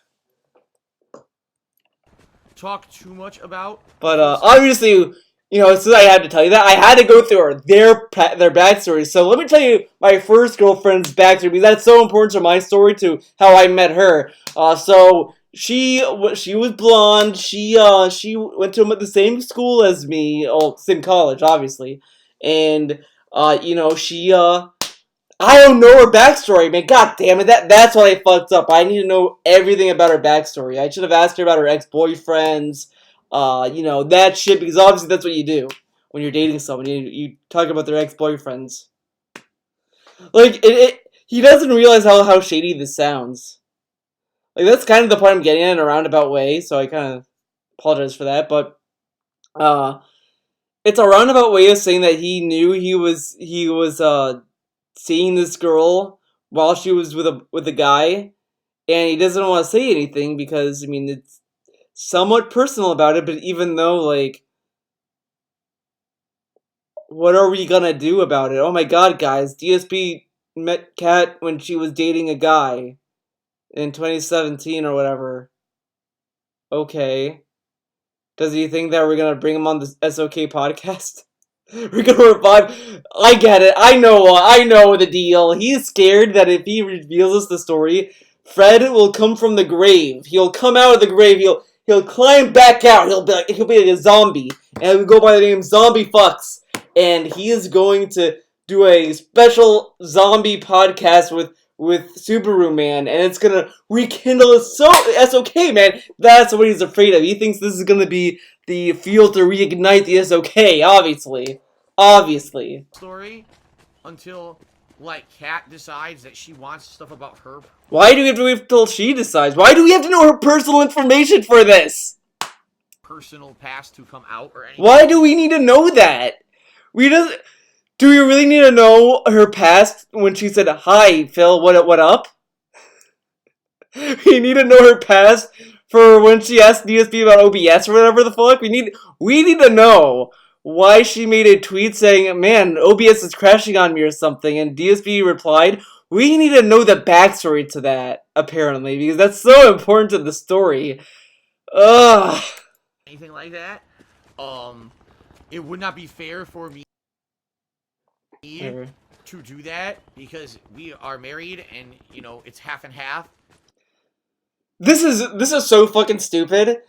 Talk too much about. But obviously, since I had to tell you that, I had to go through their backstory. So let me tell you my first girlfriend's backstory, because that's so important to my story, to how I met her. So she was blonde. She went to the same school as me, same college, obviously, and she I don't know her backstory, man. God damn it, that's what I fucked up. I need to know everything about her backstory. I should have asked her about her ex-boyfriends, that shit, because obviously that's what you do when you're dating someone. You talk about their ex-boyfriends. Like, he doesn't realize how shady this sounds. Like, that's kind of the point I'm getting at in a roundabout way, so I kind of apologize for that, but, it's a roundabout way of saying that he knew he was seeing this girl while she was with a guy, and he doesn't want to say anything because, I mean, it's somewhat personal about it, but even though, like, what are we gonna do about it? Oh my god, guys, DSP met Kat when she was dating a guy in 2017 or whatever. Okay. Does he think that we're gonna bring him on the SOK podcast? We're gonna revive. I get it. I know the deal. He's scared that if he reveals us the story, Fred will come from the grave. He'll come out of the grave. He'll climb back out. He'll be like a zombie, and we go by the name Zombie Fucks. And he is going to do a special zombie podcast with Subaru Man, and it's gonna rekindle us. So SOK, man. That's what he's afraid of. He thinks this is gonna be the fuel to reignite the SOK. Obviously. Story until like, Kat decides that she wants stuff about her Why do we have to wait till she decides? Why do we have to know her personal information for this? personal past to come out or anything? Why do we need to know that? Do we really need to know her past when she said, "Hi, Phil, what up?" We need to know her past for when she asked DSP about OBS or whatever the fuck. We need to know why she made a tweet saying, "Man, OBS is crashing on me" or something, and DSP replied, "We need to know the backstory to that, apparently, because that's so important to the story." Ugh. Anything like that. It would not be fair for me to do that because we are married and, you know, it's half and half. This is so fucking stupid.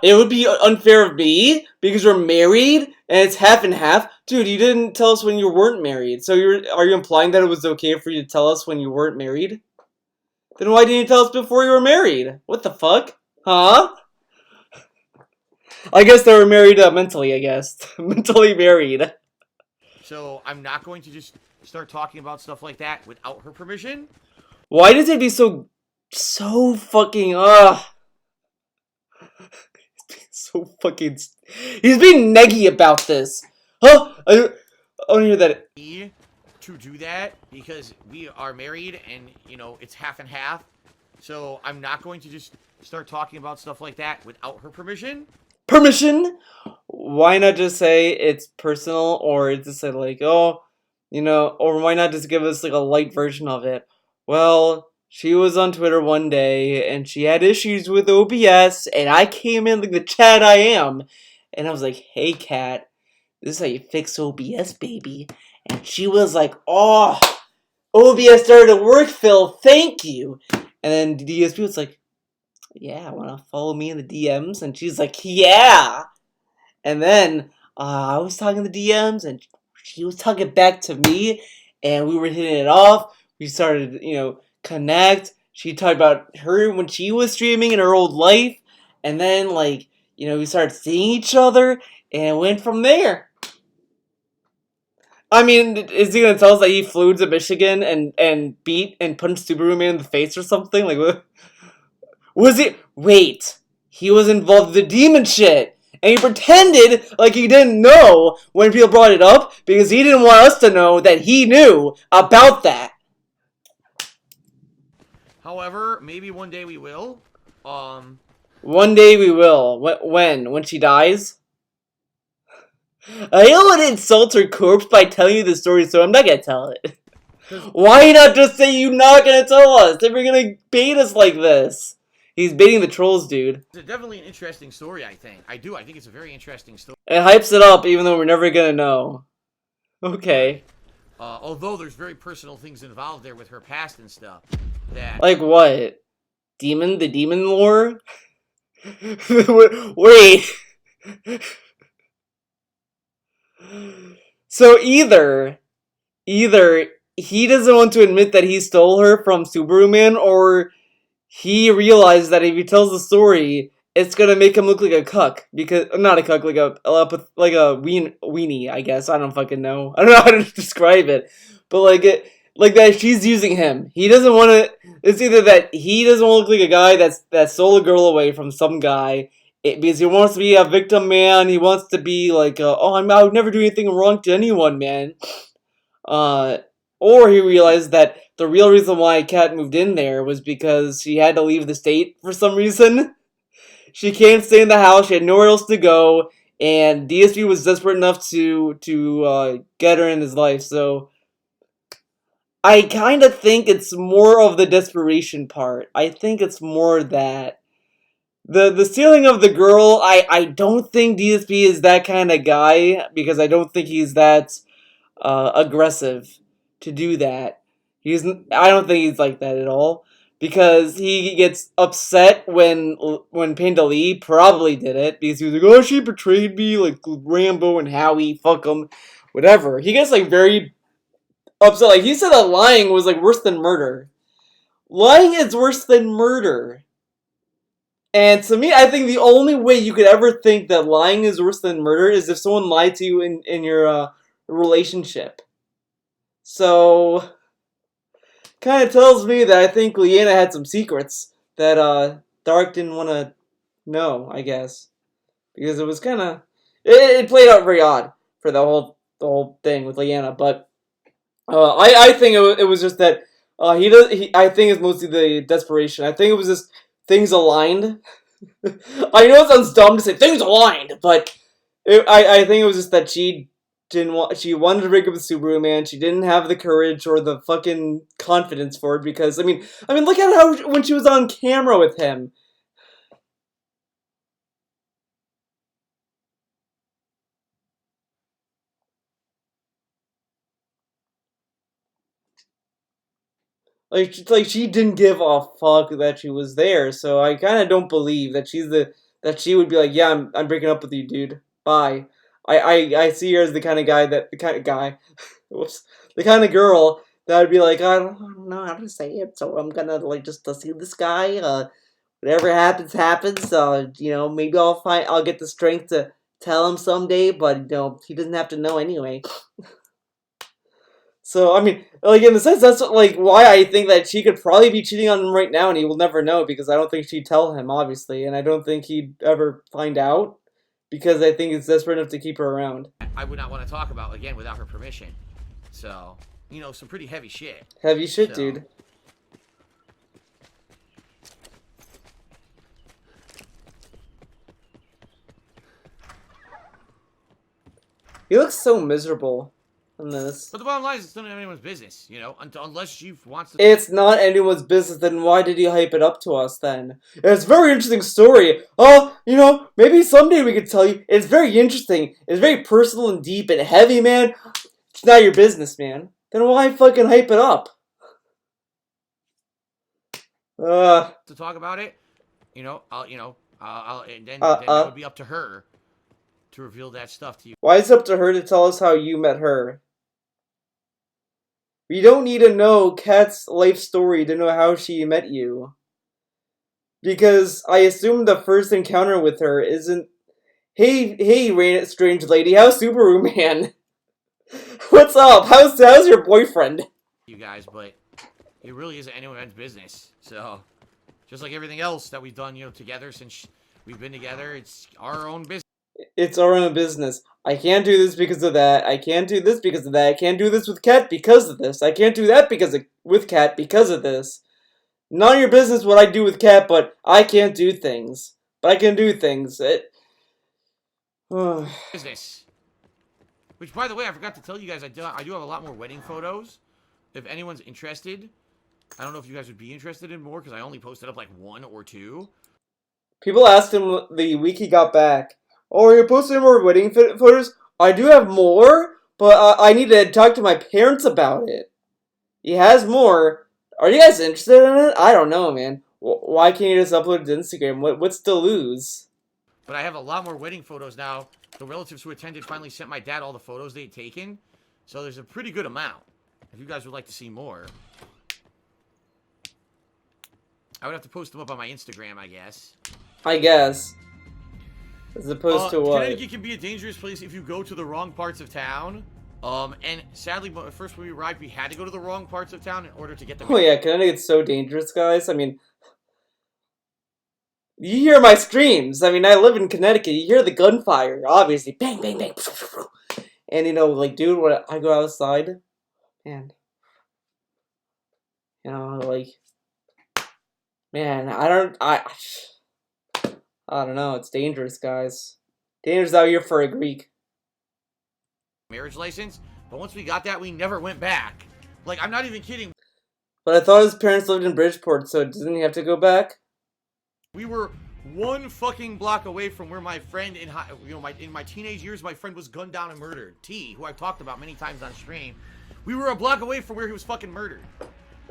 It would be unfair of me because we're married and it's half and half. Dude, you didn't tell us when you weren't married. So are you implying that it was okay for you to tell us when you weren't married? Then why didn't you tell us before you were married? What the fuck? Huh? I guess they were married mentally, I guess. Mentally married. So I'm not going to just start talking about stuff like that without her permission. Why does it be so fucking, so fucking, he's being neggy about this. Huh? I don't hear that. To do that because we are married and, you know, it's half and half. So I'm not going to just start talking about stuff like that without her permission. Permission? Why not just say it's personal, or just say like, oh, you know, or why not just give us like a light version of it? Well, she was on Twitter one day and she had issues with OBS, and I came in like the Chad I am, and I was like, hey Kat, this is how you fix OBS, baby. And she was like, oh, OBS started to work, Phil, thank you. And then DSP was like, yeah, wanna follow me in the DMs? And she's like, yeah. And then I was talking to the DMs, and she was talking back to me, and we were hitting it off. We started, you know, connect. She talked about her when she was streaming in her old life, and then, like, you know, we started seeing each other, and it went from there. I mean, is he gonna tell us that he flew to Michigan and beat and punched Subaru-Man in the face or something? Like, what? Was it? Wait, he was involved in the demon shit, and he pretended like he didn't know when people brought it up because he didn't want us to know that he knew about that. However, maybe one day we will. One day we will. When she dies? I don't want to insult her corpse by telling you the story, so I'm not gonna tell it. Why not just say you're not gonna tell us if you're gonna bait us like this? He's baiting the trolls, dude. It's definitely an interesting story, I think. I think it's a very interesting story. It hypes it up even though we're never gonna know. Okay. Although there's very personal things involved there with her past and stuff. That Like what? The demon lore? Wait. So either he doesn't want to admit that he stole her from Subaru-Man, or he realized that if he tells the story, it's gonna make him look like a cuck. Because, not a cuck, like a weenie, I guess. I don't fucking know. I don't know how to describe it. But like that she's using him. He doesn't want to, it's either that he doesn't want to look like a guy that stole a girl away from some guy, because he wants to be a victim man, he wants to be like, I would never do anything wrong to anyone, man. Or he realized that the real reason why Kat moved in there was because she had to leave the state for some reason. She can't stay in the house, she had nowhere else to go, and DSP was desperate enough to get her in his life, so I kind of think it's more of the desperation part. I think it's more that. The stealing of the girl, I don't think DSP is that kind of guy, because I don't think he's that aggressive to do that. I don't think he's like that at all, because he gets upset when Panda Lee probably did it, because he was like, oh, she betrayed me, like Rambo and Howie, fuck him, whatever. He gets like very upset. Like, he said that lying was like worse than murder. Lying is worse than murder. And to me, I think the only way you could ever think that lying is worse than murder is if someone lied to you in your relationship. So, kind of tells me that I think Leanna had some secrets that Dark didn't want to know, I guess, because it was kind of it played out very odd for the whole thing with Leanna. But I think it was just that I think it's mostly the desperation. I think it was just things aligned. I know it sounds dumb to say things aligned, but I think it was just that she didn't want. She wanted to break up with Superman. She didn't have the courage or the fucking confidence for it because I mean, look at how when she was on camera with him. Like she didn't give a fuck that she was there, so I kind of don't believe that that she would be like, yeah, I'm breaking up with you, dude. Bye. I see her as the kind of guy the kind of guy, whoops, the kind of girl that would be like, I don't know how to say it, so I'm gonna like just to see this guy. Whatever happens, happens. You know, maybe I'll get the strength to tell him someday, but you know, he doesn't have to know anyway. So, I mean, like, in the sense, that's, like, why I think that she could probably be cheating on him right now, and he will never know, because I don't think she'd tell him, obviously, and I don't think he'd ever find out, because I think it's desperate enough to keep her around. I would not want to talk about, again, without her permission. So, you know, some pretty heavy shit. Heavy shit, dude. He looks so miserable in this. But the bottom line is it's none of anyone's business, you know, unless she wants to... It's not anyone's business, then why did he hype it up to us, then? It's a very interesting story. Oh, you know, maybe someday we could tell you. It's very interesting. It's very personal and deep and heavy, man. It's not your business, man. Then why fucking hype it up? To talk about it, you know, and then that would be up to her to reveal that stuff to you. Why is it up to her to tell us how you met her? We don't need to know Kat's life story to know how she met you. Because I assume the first encounter with her isn't, hey, strange lady, how's Superman? What's up? How's your boyfriend? You guys, but it really isn't anyone's business. So, just like everything else that we've done, you know, together since we've been together, it's our own business. It's our own business. I can't do this because of that. I can't do this because of that. I can't do this with Kat because of this. I can't do that with Kat because of this. None of your business what I do with Kat, but I can't do things. But I can do things. Business. Which, by the way, I forgot to tell you guys, I do have a lot more wedding photos. If anyone's interested, I don't know if you guys would be interested in more because I only posted up like 1 or 2. People asked him the week he got back, "Oh, are you posting more wedding photos?" I do have more, but I need to talk to my parents about it. He has more. Are you guys interested in it? I don't know, man. Why can't you just upload it to Instagram? What's to lose? But I have a lot more wedding photos now. The relatives who attended finally sent my dad all the photos they'd taken. So there's a pretty good amount. If you guys would like to see more, I would have to post them up on my Instagram, I guess. I guess. As opposed to what? Connecticut can be a dangerous place if you go to the wrong parts of town. And sadly, first when we arrived, we had to go to the wrong parts of town in order to get them. Oh yeah, Connecticut's so dangerous, guys. I mean, you hear my screams. I mean, I live in Connecticut. You hear the gunfire, obviously. Bang, bang, bang. And, you know, like, dude, when I go outside, man. You know, like, man, I don't know. It's dangerous, guys. Dangerous out here for a Greek. Marriage license, but once we got that, we never went back. Like, I'm not even kidding. But I thought his parents lived in Bridgeport, so doesn't he have to go back? We were 1 fucking block away from where my friend in my teenage years, my friend was gunned down and murdered. T, who I've talked about many times on stream. We were a block away from where he was fucking murdered.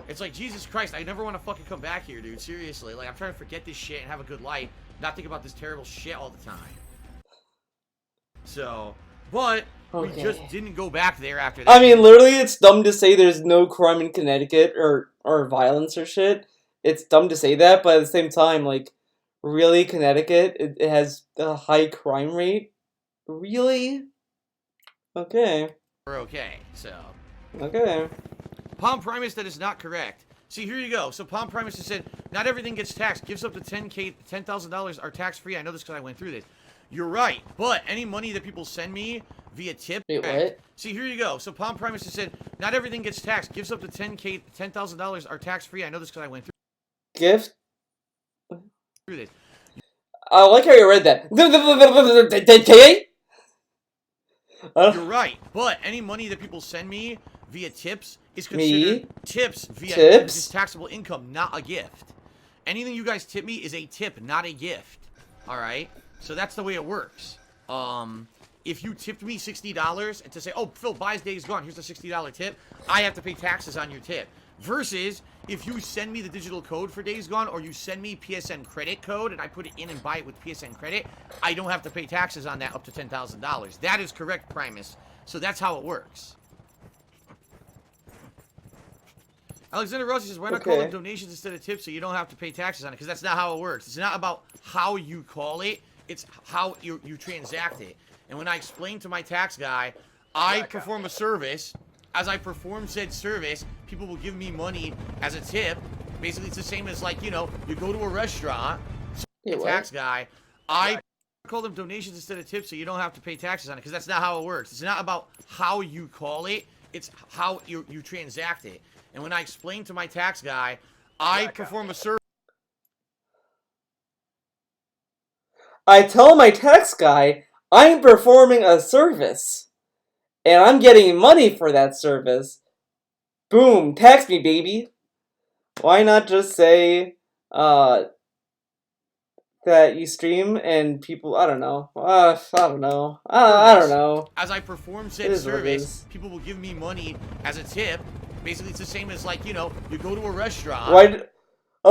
It's like, Jesus Christ, I never want to fucking come back here, dude. Seriously, like, I'm trying to forget this shit and have a good life, not think about this terrible shit all the time. So, but okay. We just didn't go back there after that. I mean, literally, it's dumb to say there's no crime in Connecticut or violence or shit. It's dumb to say that, but at the same time, like, really, Connecticut, it has a high crime rate? Really? Okay. We're okay, so. Okay. Palm Primus, that is not correct. See, here you go. So Palm Primus has said, not everything gets taxed. Gifts up to $10,000 are tax-free. I know this because I went through this. You're right, but any money that people send me via tip. Wait, what? See, here you go. So Palm Primus has said, not everything gets taxed. Gifts up to $10,000 are tax-free. I know this because I went Gift? through this. I like how you read that. You're right, but any money that people send me via tips is considered tips via Tips? is taxable income, not a gift. Anything you guys tip me is a tip, not a gift. All right, so that's the way it works. If you tipped me $60 and to say, oh, Phil buys Days Gone, here's a $60 tip, I have to pay taxes on your tip. Versus if you send me the digital code for Days Gone or you send me PSN credit code and I put it in and buy it with PSN credit, I don't have to pay taxes on that up to $10,000. That is correct, Primus. So that's how it works. Alexander Rossi says, why not call them donations instead of tips so you don't have to pay taxes on it? Because that's not how it works. It's not about how you call it. It's how you transact it. And when I explain to my tax guy, I perform a service. As I perform said service, people will give me money as a tip. Basically, it's the same as, like, you know, you go to a restaurant, tax guy, I call them donations instead of tips so you don't have to pay taxes on it, because that's not how it works. It's not about how you call it. It's how you transact it. And when I explain to my tax guy, I perform a service. I tell my tax guy I'm performing a service. And I'm getting money for that service. Boom, tax me, baby. Why not just say, that you stream and people, I don't know. I don't know. I don't know. As I perform said service, people will give me money as a tip. Basically, it's the same as, like, you know, you go to a restaurant. I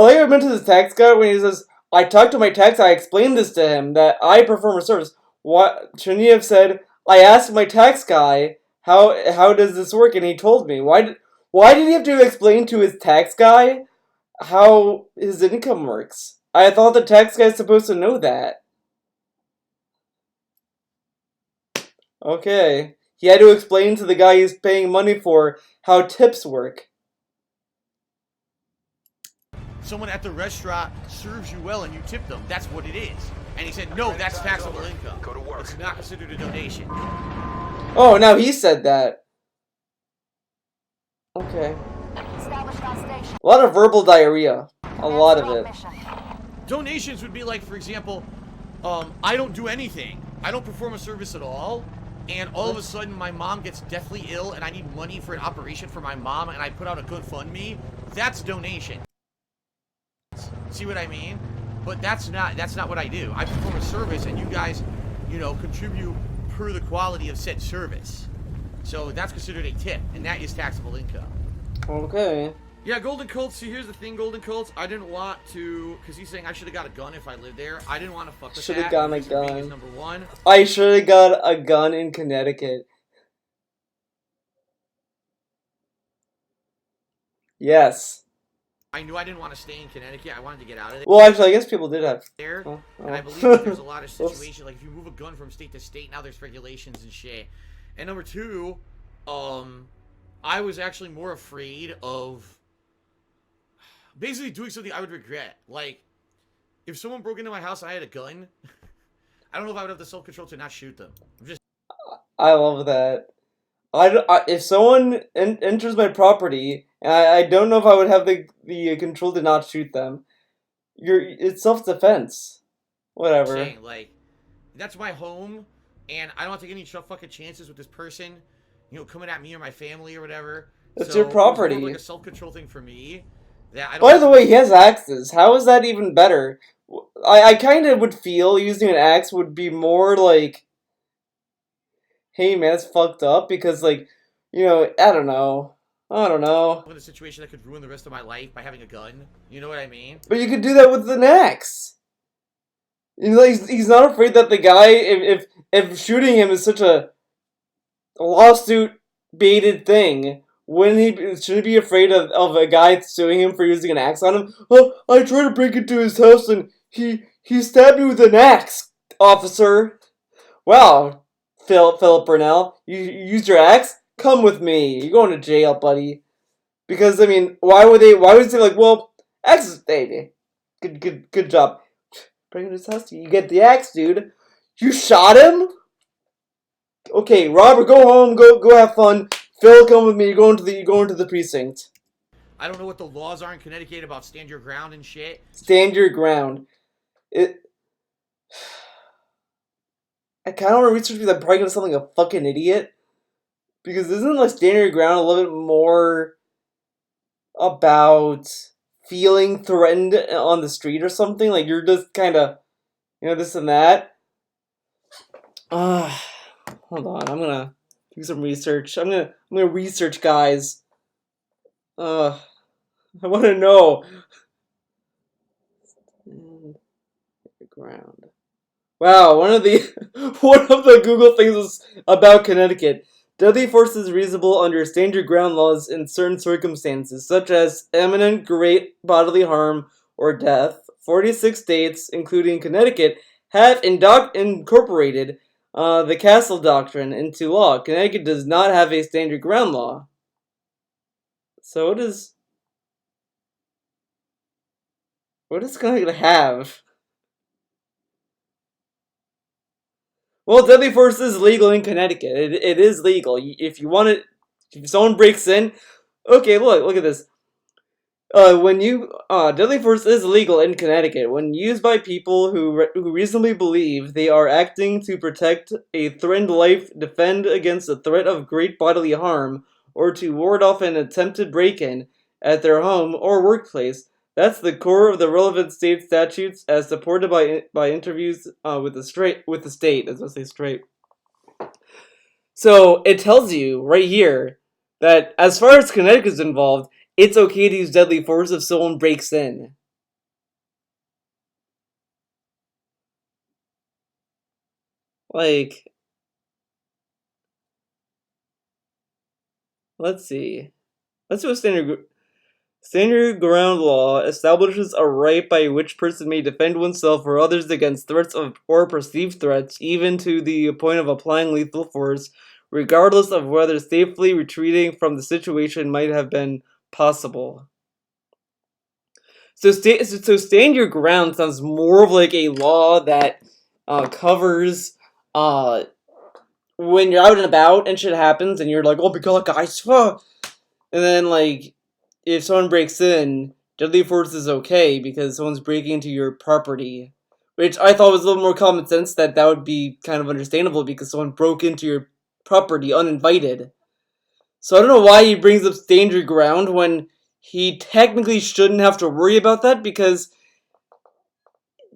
like I mentioned this tax guy when he says, I talked to my tax, I explained this to him, that I perform a service. What, shouldn't he have said, I asked my tax guy, how does this work? And he told me. Why did he have to explain to his tax guy how his income works? I thought the tax guy's supposed to know that. Okay. He had to explain to the guy he's paying money for how tips work. Someone at the restaurant serves you well and you tip them. That's what it is. And he said, no, that's taxable income. Go to work. It's not considered a donation. Oh, now he said that. Okay. A lot of verbal diarrhea. A lot of it. Donations would be like, for example, I don't do anything. I don't perform a service at all. And all of a sudden, my mom gets deathly ill and I need money for an operation for my mom and I put out a GoFundMe. That's donation. See what I mean? But that's not what I do. I perform a service and you guys, you know, contribute per the quality of said service. So that's considered a tip, and that is taxable income. Okay. Yeah, Golden Colts, see, here's the thing, Golden Colts, I didn't want to, because he's saying I should have got a gun if I lived there. I didn't want to fuck with that. Should have gotten a gun. Number one. I should have got a gun in Connecticut. Yes. I knew I didn't want to stay in Connecticut. I wanted to get out of there. Well, actually, I guess people did have. And I believe that there's a lot of situations, like if you move a gun from state to state, now there's regulations and shit. And number two, I was actually more afraid of basically doing something I would regret. Like, if someone broke into my house and I had a gun, I don't know if I would have the self-control to not shoot them. I love that. If someone enters my property, and I don't know if I would have the control to not shoot them. It's self-defense. Whatever. I'm saying, like, that's my home, and I don't have to take any fucking chances with this person, you know, coming at me or my family or whatever. It's your property. It's more like a self-control thing for me. That I don't By the way, he has axes. How is that even better? I kind of would feel using an axe would be more like, hey man, it's fucked up, because, like, you know, I don't know. In a situation that could ruin the rest of my life by having a gun. You know what I mean? But you could do that with an axe. You know, he's not afraid that the guy, if shooting him is such a lawsuit baited thing, shouldn't he be afraid of a guy suing him for using an axe on him? Well, I tried to break into his house and he stabbed me with an axe, officer. Wow, Philip Burnell, you used your axe? Come with me. You're going to jail, buddy. Because, I mean, why would they say, like, well, axe, baby. Good job. Bring his house to you. You get the axe, dude. You shot him? Okay, Robert, go home, go have fun. Phil, come with me, you're going to the precinct. I don't know what the laws are in Connecticut about stand your ground and shit. Stand your ground. I kinda wanna research because I'm probably gonna sound like a fucking idiot. Because isn't like stand your ground a little bit more about feeling threatened on the street or something? Like you're just kinda, this and that. Hold on, I'm gonna do some research. I'm gonna research, guys. I wanna know. Stand your ground. Wow, one of the Google things was about Connecticut. Deadly force is reasonable under stand your ground laws in certain circumstances, such as imminent great bodily harm or death. 46 states, including Connecticut, have incorporated the Castle Doctrine into law. Connecticut does not have a stand your ground law. So what is Connecticut have? Well, deadly force is legal in Connecticut. It is legal. If you want it, if someone breaks in, okay, look at this. Deadly force is legal in Connecticut when used by people who reasonably believe they are acting to protect a threatened life, defend against a threat of great bodily harm, or to ward off an attempted break-in at their home or workplace. That's the core of the relevant state statutes, as supported by interviews with the state. As I say, straight. So it tells you right here that as far as Connecticut is involved, it's okay to use deadly force if someone breaks in. Like, let's see. Let's do a standard ground law establishes a right by which person may defend oneself or others against threats or perceived threats, even to the point of applying lethal force, regardless of whether safely retreating from the situation might have been possible. So stand your ground sounds more of like a law that covers when you're out and about and shit happens and you're like, oh my god, guys, and then like if someone breaks in, deadly force is okay because someone's breaking into your property, which I thought was a little more common sense that would be kind of understandable because someone broke into your property uninvited. So I don't know why he brings up stand your ground when he technically shouldn't have to worry about that because,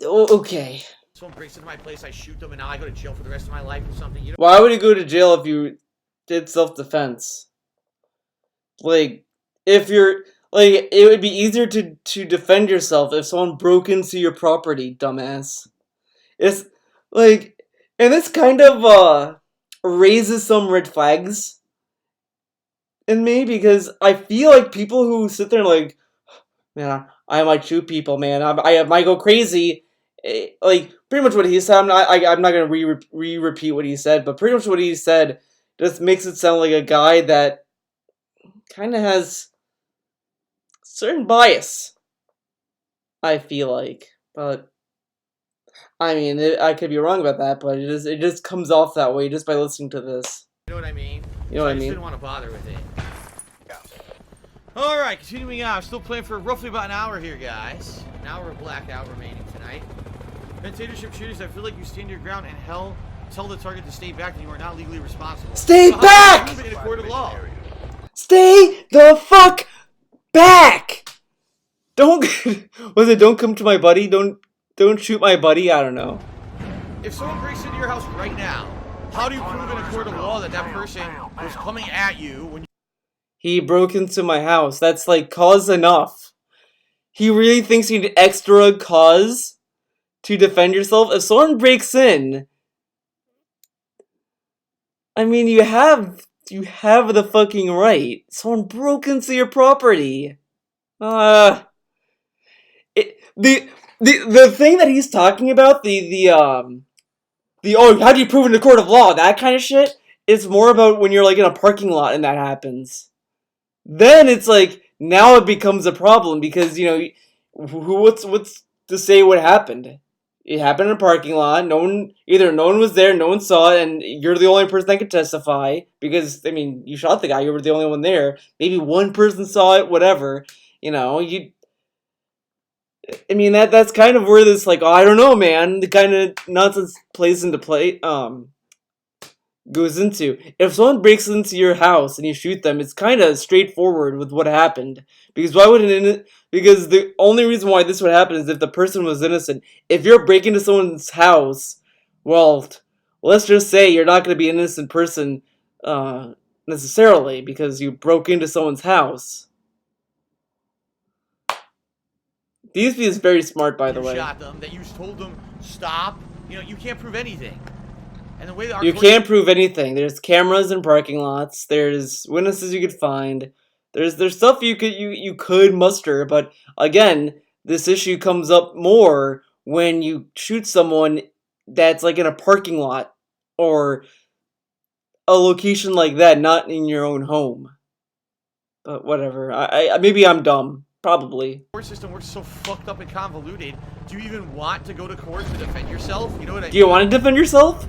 okay. Someone breaks into my place, I shoot them, and now I go to jail for the rest of my life or something. You know? Why would you go to jail if you did self-defense? Like, if you're, like, it would be easier to defend yourself if someone broke into your property, dumbass. It's, like, and this kind of, raises some red flags in me because I feel like people who sit there and like, man, I might shoot people, man. I might go crazy. Like pretty much what he said. I'm not gonna repeat what he said, but pretty much what he said just makes it sound like a guy that kind of has certain bias. I feel like, but I mean, I could be wrong about that, but it just comes off that way just by listening to this. You know what I mean? You know what I mean? I just didn't want to bother with it. Alright, continuing on. I'm still playing for roughly about an hour here, guys. An hour of blackout remaining tonight. Dictatorship shooters, I feel like you stand your ground and tell the target to stay back and you are not legally responsible. Stay back! In a court of law. Stay the fuck back! Don't come to my buddy? Don't shoot my buddy? I don't know. If someone breaks into your house right now, how do you prove in a court of law that that person was coming at you when he broke into my house? That's like cause enough. He really thinks you need extra cause to defend yourself? If someone breaks in, I mean, you have the fucking right. Someone broke into your property. The thing that he's talking about, oh, how do you prove in the court of law, that kind of shit, is more about when you're like in a parking lot and that happens. then it's like now it becomes a problem because what's to say what happened? It happened in a parking lot. No one was there, no one saw it, and you're the only person that could testify because I mean you shot the guy. You were the only one there. Maybe one person saw it. Whatever. I mean that's kind of where this like I don't know, man. The kind of nonsense plays into play. Goes into. If someone breaks into your house and you shoot them, it's kind of straightforward with what happened. Because why wouldn't it? Because the only reason why this would happen is if the person was innocent. If you're breaking into someone's house, well, let's just say you're not going to be an innocent person necessarily because you broke into someone's house. DSP is very smart, by the way. You shot them. That you told them stop. You can't prove anything. And the way that you can't prove anything. There's cameras in parking lots. There's witnesses you could find. There's stuff you could muster, but again, this issue comes up more when you shoot someone that's like in a parking lot or a location like that, not in your own home. But whatever. I maybe I'm dumb. Probably. The court system works so fucked up and convoluted. Do you even want to go to court to defend yourself? You know what I mean? Do you want to defend yourself?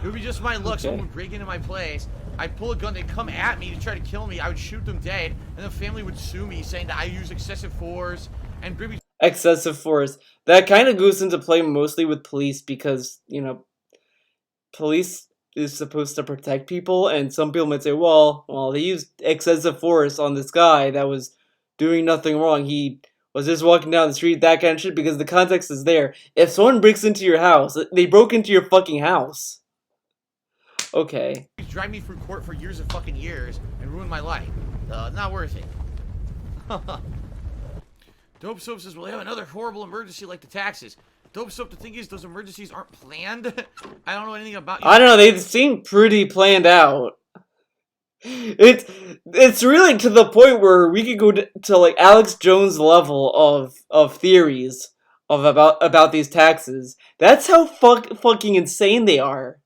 It would be just my luck. Okay. Someone would break into my place. I'd pull a gun. They'd come at me to try to kill me. I would shoot them dead. And the family would sue me saying that I use excessive force and bring me... Excessive force. That kind of goes into play mostly with police because, police is supposed to protect people. And some people might say, well, they used excessive force on this guy that was doing nothing wrong. He was just walking down the street, that kind of shit, because the context is there. If someone breaks into your house, they broke into your fucking house. Okay. Drive me through court for years and fucking years and ruin my life. Not worth it. Dope Soap says, well, they have another horrible emergency like the taxes. Dope Soap, the thing is, those emergencies aren't planned. I don't know anything about you. I don't know, they seem pretty planned out. It's really to the point where we could go to like Alex Jones level of theories about these taxes. That's how fucking insane they are.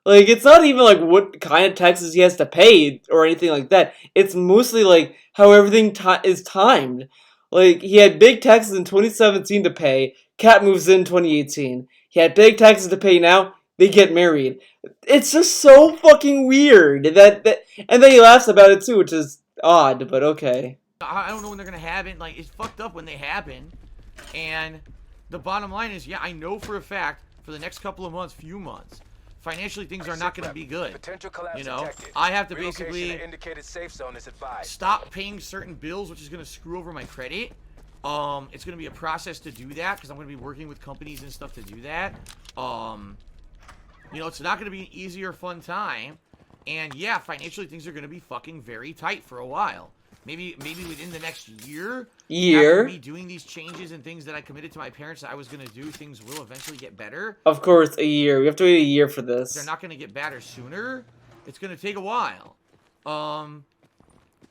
Like, it's not even, like, what kind of taxes he has to pay or anything like that. It's mostly, like, how everything is timed. Like, he had big taxes in 2017 to pay. Kat moves in 2018. He had big taxes to pay now. They get married. It's just so fucking weird. And then he laughs about it, too, which is odd, but okay. I don't know when they're going to happen. Like, it's fucked up when they happen. And the bottom line is, yeah, I know for a fact, for the next couple of months, few months, financially, things are not going to be good. I have to basically stop paying certain bills, which is going to screw over my credit. It's going to be a process to do that because I'm going to be working with companies and stuff to do that. It's not going to be an easy or fun time. And yeah, financially, things are going to be fucking very tight for a while. Maybe within the next year. After me doing these changes and things that I committed to my parents that I was going to do, things will eventually get better. Of course, a year. We have to wait a year for this. They're not going to get better sooner. It's going to take a while.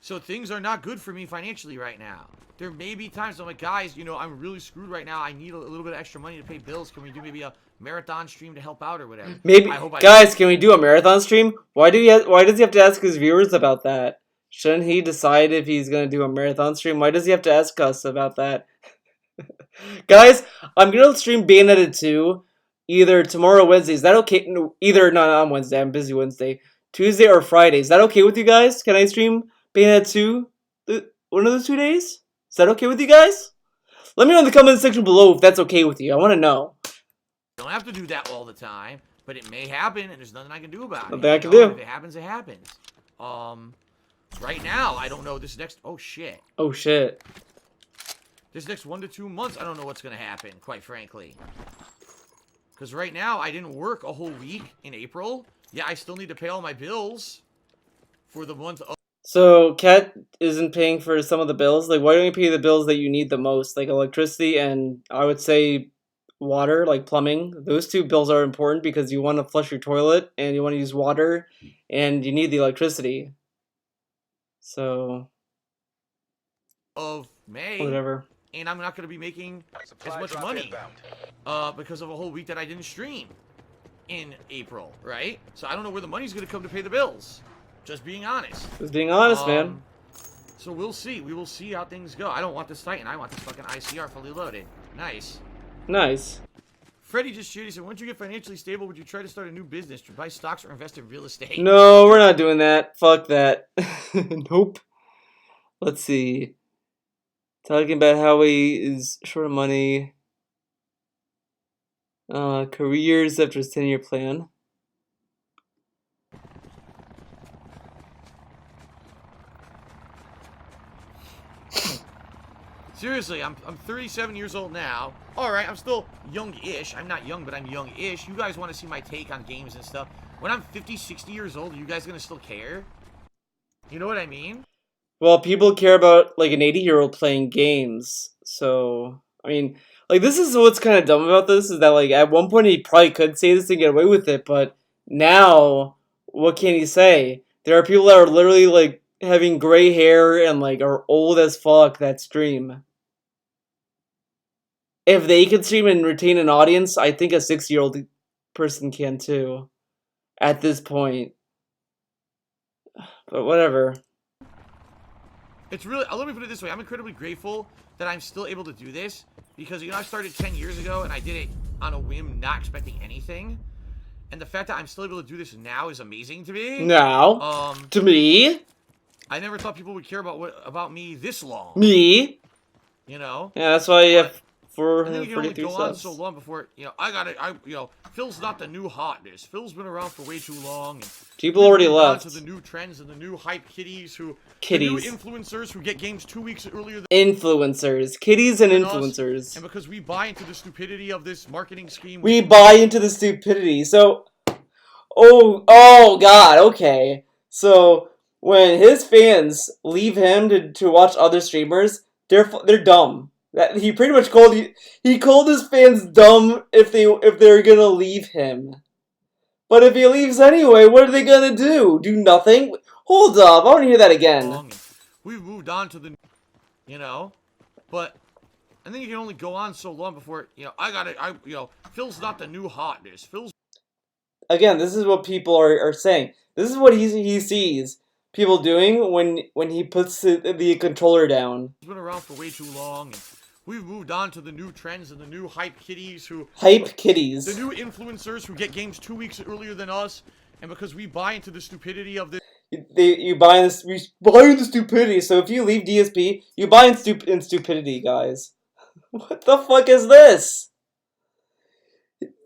So things are not good for me financially right now. There may be times I'm like, guys, I'm really screwed right now. I need a little bit of extra money to pay bills. Can we do maybe a marathon stream to help out or whatever? Maybe. Guys, can we do a marathon stream? Why does he have to ask his viewers about that? Shouldn't he decide if he's going to do a marathon stream? Why does he have to ask us about that? Guys, I'm going to stream Bayonetta 2 either tomorrow or Wednesday. Is that okay? No, not on Wednesday. I'm busy Wednesday. Tuesday or Friday. Is that okay with you guys? Can I stream Bayonetta 2 one of those 2 days? Is that okay with you guys? Let me know in the comment section below if that's okay with you. I want to know. Don't have to do that all the time, but it may happen, and there's nothing I can do about it. Nothing I can do. If it happens, it happens. Right now, I don't know this next... Oh, shit. Oh, shit. This next 1 to 2 months, I don't know what's going to happen, quite frankly. Because right now, I didn't work a whole week in April. Yeah, I still need to pay all my bills for the month of... So, Kat isn't paying for some of the bills? Like, why don't you pay the bills that you need the most? Like electricity and, I would say, water, like plumbing. Those 2 bills are important because you want to flush your toilet and you want to use water and you need the electricity. So, of May, whatever. And I'm not going to be making as much money because of a whole week that I didn't stream in April, right? So I don't know where the money's going to come to pay the bills. Just being honest. Just being honest, man. So we'll see. We will see how things go. I don't want this Titan. I want this fucking ICR fully loaded. Nice. Nice. Freddie just cheered. He said, once you get financially stable, would you try to start a new business, to buy stocks or invest in real estate? No, we're not doing that. Fuck that. Nope. Let's see. Talking about how he is short of money. Careers after his 10-year plan. Seriously, I'm 37 years old now. Alright, I'm still young-ish. I'm not young, but I'm young-ish. You guys want to see my take on games and stuff. When I'm 50, 60 years old, are you guys going to still care? You know what I mean? Well, people care about, like, an 80-year-old playing games. So, I mean, like, this is what's kind of dumb about this, is that, like, at one point he probably could say this and get away with it, but now, what can he say? There are people that are literally, like, having gray hair and, like, are old as fuck that stream. If they can stream and retain an audience, I think a 6-year-old person can too. At this point. But whatever. It's really, let me put it this way. I'm incredibly grateful that I'm still able to do this. Because, you know, I started 10 years ago and I did it on a whim, not expecting anything. And the fact that I'm still able to do this now is amazing to me. Now, to me. I never thought people would care about me this long. Me. You know? Yeah, that's why you have And then you can only 443 go on subs. so long before, you know, Phil's not the new hotness. Phil's been around for way too long. And People already left. To the new trends and the new hype kitties Kitties. the new influencers who get games 2 weeks earlier than Influencers. Kitties and us. influencers. And because we buy into the stupidity of this marketing scheme. We buy into the stupidity. So, oh God, okay. So, when his fans leave him to watch other streamers, they're dumb. That he pretty much called his fans dumb if they're gonna leave him. But if he leaves anyway, what are they gonna do? Do nothing? Hold up, I want to hear that again. We've moved on to the, you know, but and then you can only go on so long before, you know, Phil's not the new hotness. Phil's Again, this is what people are saying. This is what he sees people doing when he puts the controller down. He's been around for way too long. And we've moved on to the new trends and the new hype kitties the new influencers who get games 2 weeks earlier than us, and because we buy into the stupidity of this. We buy into stupidity. So if you leave DSP, you buy in stupidity, guys. What the fuck is this?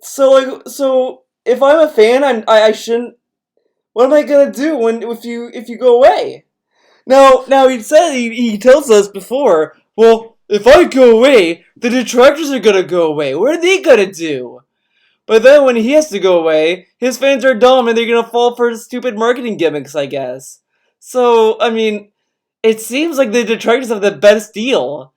So if I'm a fan, I shouldn't. What am I gonna do if you go away? Now he tells us before. Well, if I go away, the detractors are gonna go away. What are they gonna do? But then when he has to go away, his fans are dumb and they're gonna fall for stupid marketing gimmicks, I guess. So, I mean, it seems like the detractors have the best deal.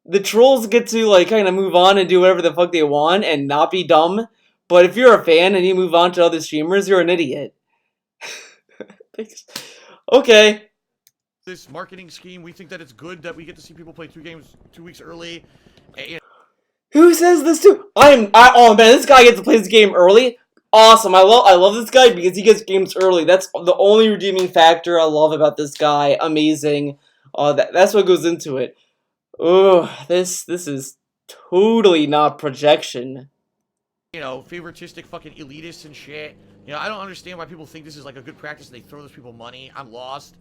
The trolls get to, like, kind of move on and do whatever the fuck they want and not be dumb. But if you're a fan and you move on to other streamers, you're an idiot. Okay. This marketing scheme, we think that it's good that we get to see people play 2 games 2 weeks early. And who says this too? Oh man, this guy gets to play this game early. Awesome. I love this guy because he gets games early. That's the only redeeming factor I love about this guy. Amazing. That's what goes into it. Ugh, this is totally not projection. You know, favoritistic fucking elitists and shit. You know, I don't understand why people think this is like a good practice and they throw those people money. I'm lost.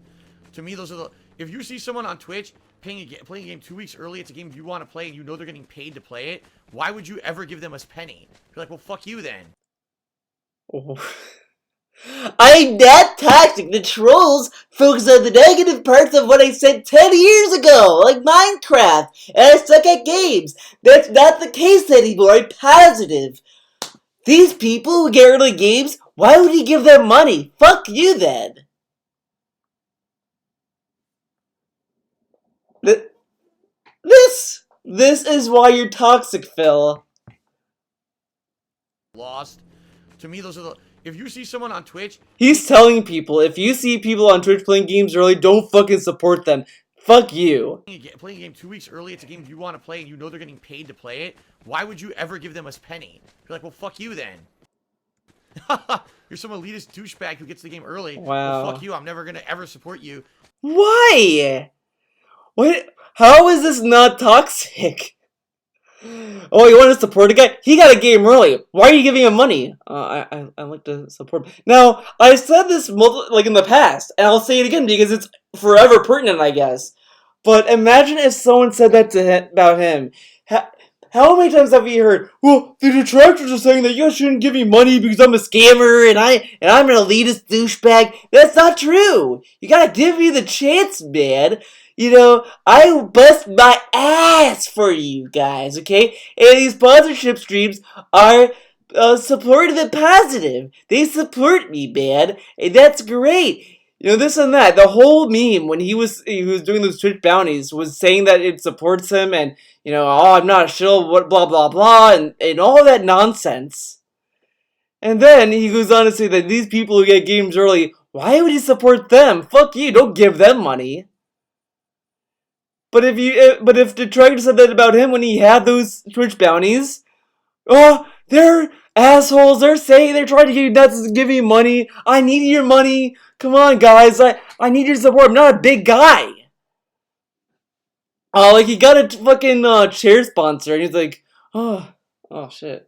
To me, those are the... If you see someone on Twitch playing a game 2 weeks early, it's a game you want to play and you know they're getting paid to play it, why would you ever give them a penny? You're like, well, fuck you then. Oh. I'm not toxic. The trolls focus on the negative parts of what I said 10 years ago, like Minecraft, and I suck at games. That's not the case anymore. I'm positive. These people who get early games, why would he give them money? Fuck you then. This is why you're toxic, Phil. Lost. To me, those are the... If you see someone on Twitch... He's telling people, if you see people on Twitch playing games early, don't fucking support them. Fuck you. Playing a game 2 weeks early, it's a game you want to play and you know they're getting paid to play it, why would you ever give them a penny? You're like, well, fuck you then. You're some elitist douchebag who gets the game early. Wow. Well, fuck you. I'm never going to ever support you. Why? What? How is this not toxic? Oh, you want to support a guy? He got a game early. Why are you giving him money? I like to support. Now, I said this like in the past, and I'll say it again because it's forever pertinent, I guess. But imagine if someone said that to him, about him. How many times have we heard? Well, the detractors are saying that you guys shouldn't give me money because I'm a scammer and I'm an elitist douchebag. That's not true. You gotta give me the chance, man. You know, I bust my ass for you guys, okay? And these sponsorship streams are supportive and positive. They support me, man, and that's great. You know, this and that. The whole meme when he was doing those Twitch bounties was saying that it supports him and, you know, oh, I'm not a shill, what, blah, blah, blah, and all that nonsense. And then he goes on to say that these people who get games early, why would he support them? Fuck you, don't give them money. But if Detroit said that about him when he had those Twitch bounties, oh, they're assholes. They're saying they're trying to get you nuts and give you money. I need your money. Come on, guys. I need your support. I'm not a big guy. Like he got a fucking chair sponsor, and he's like, oh shit.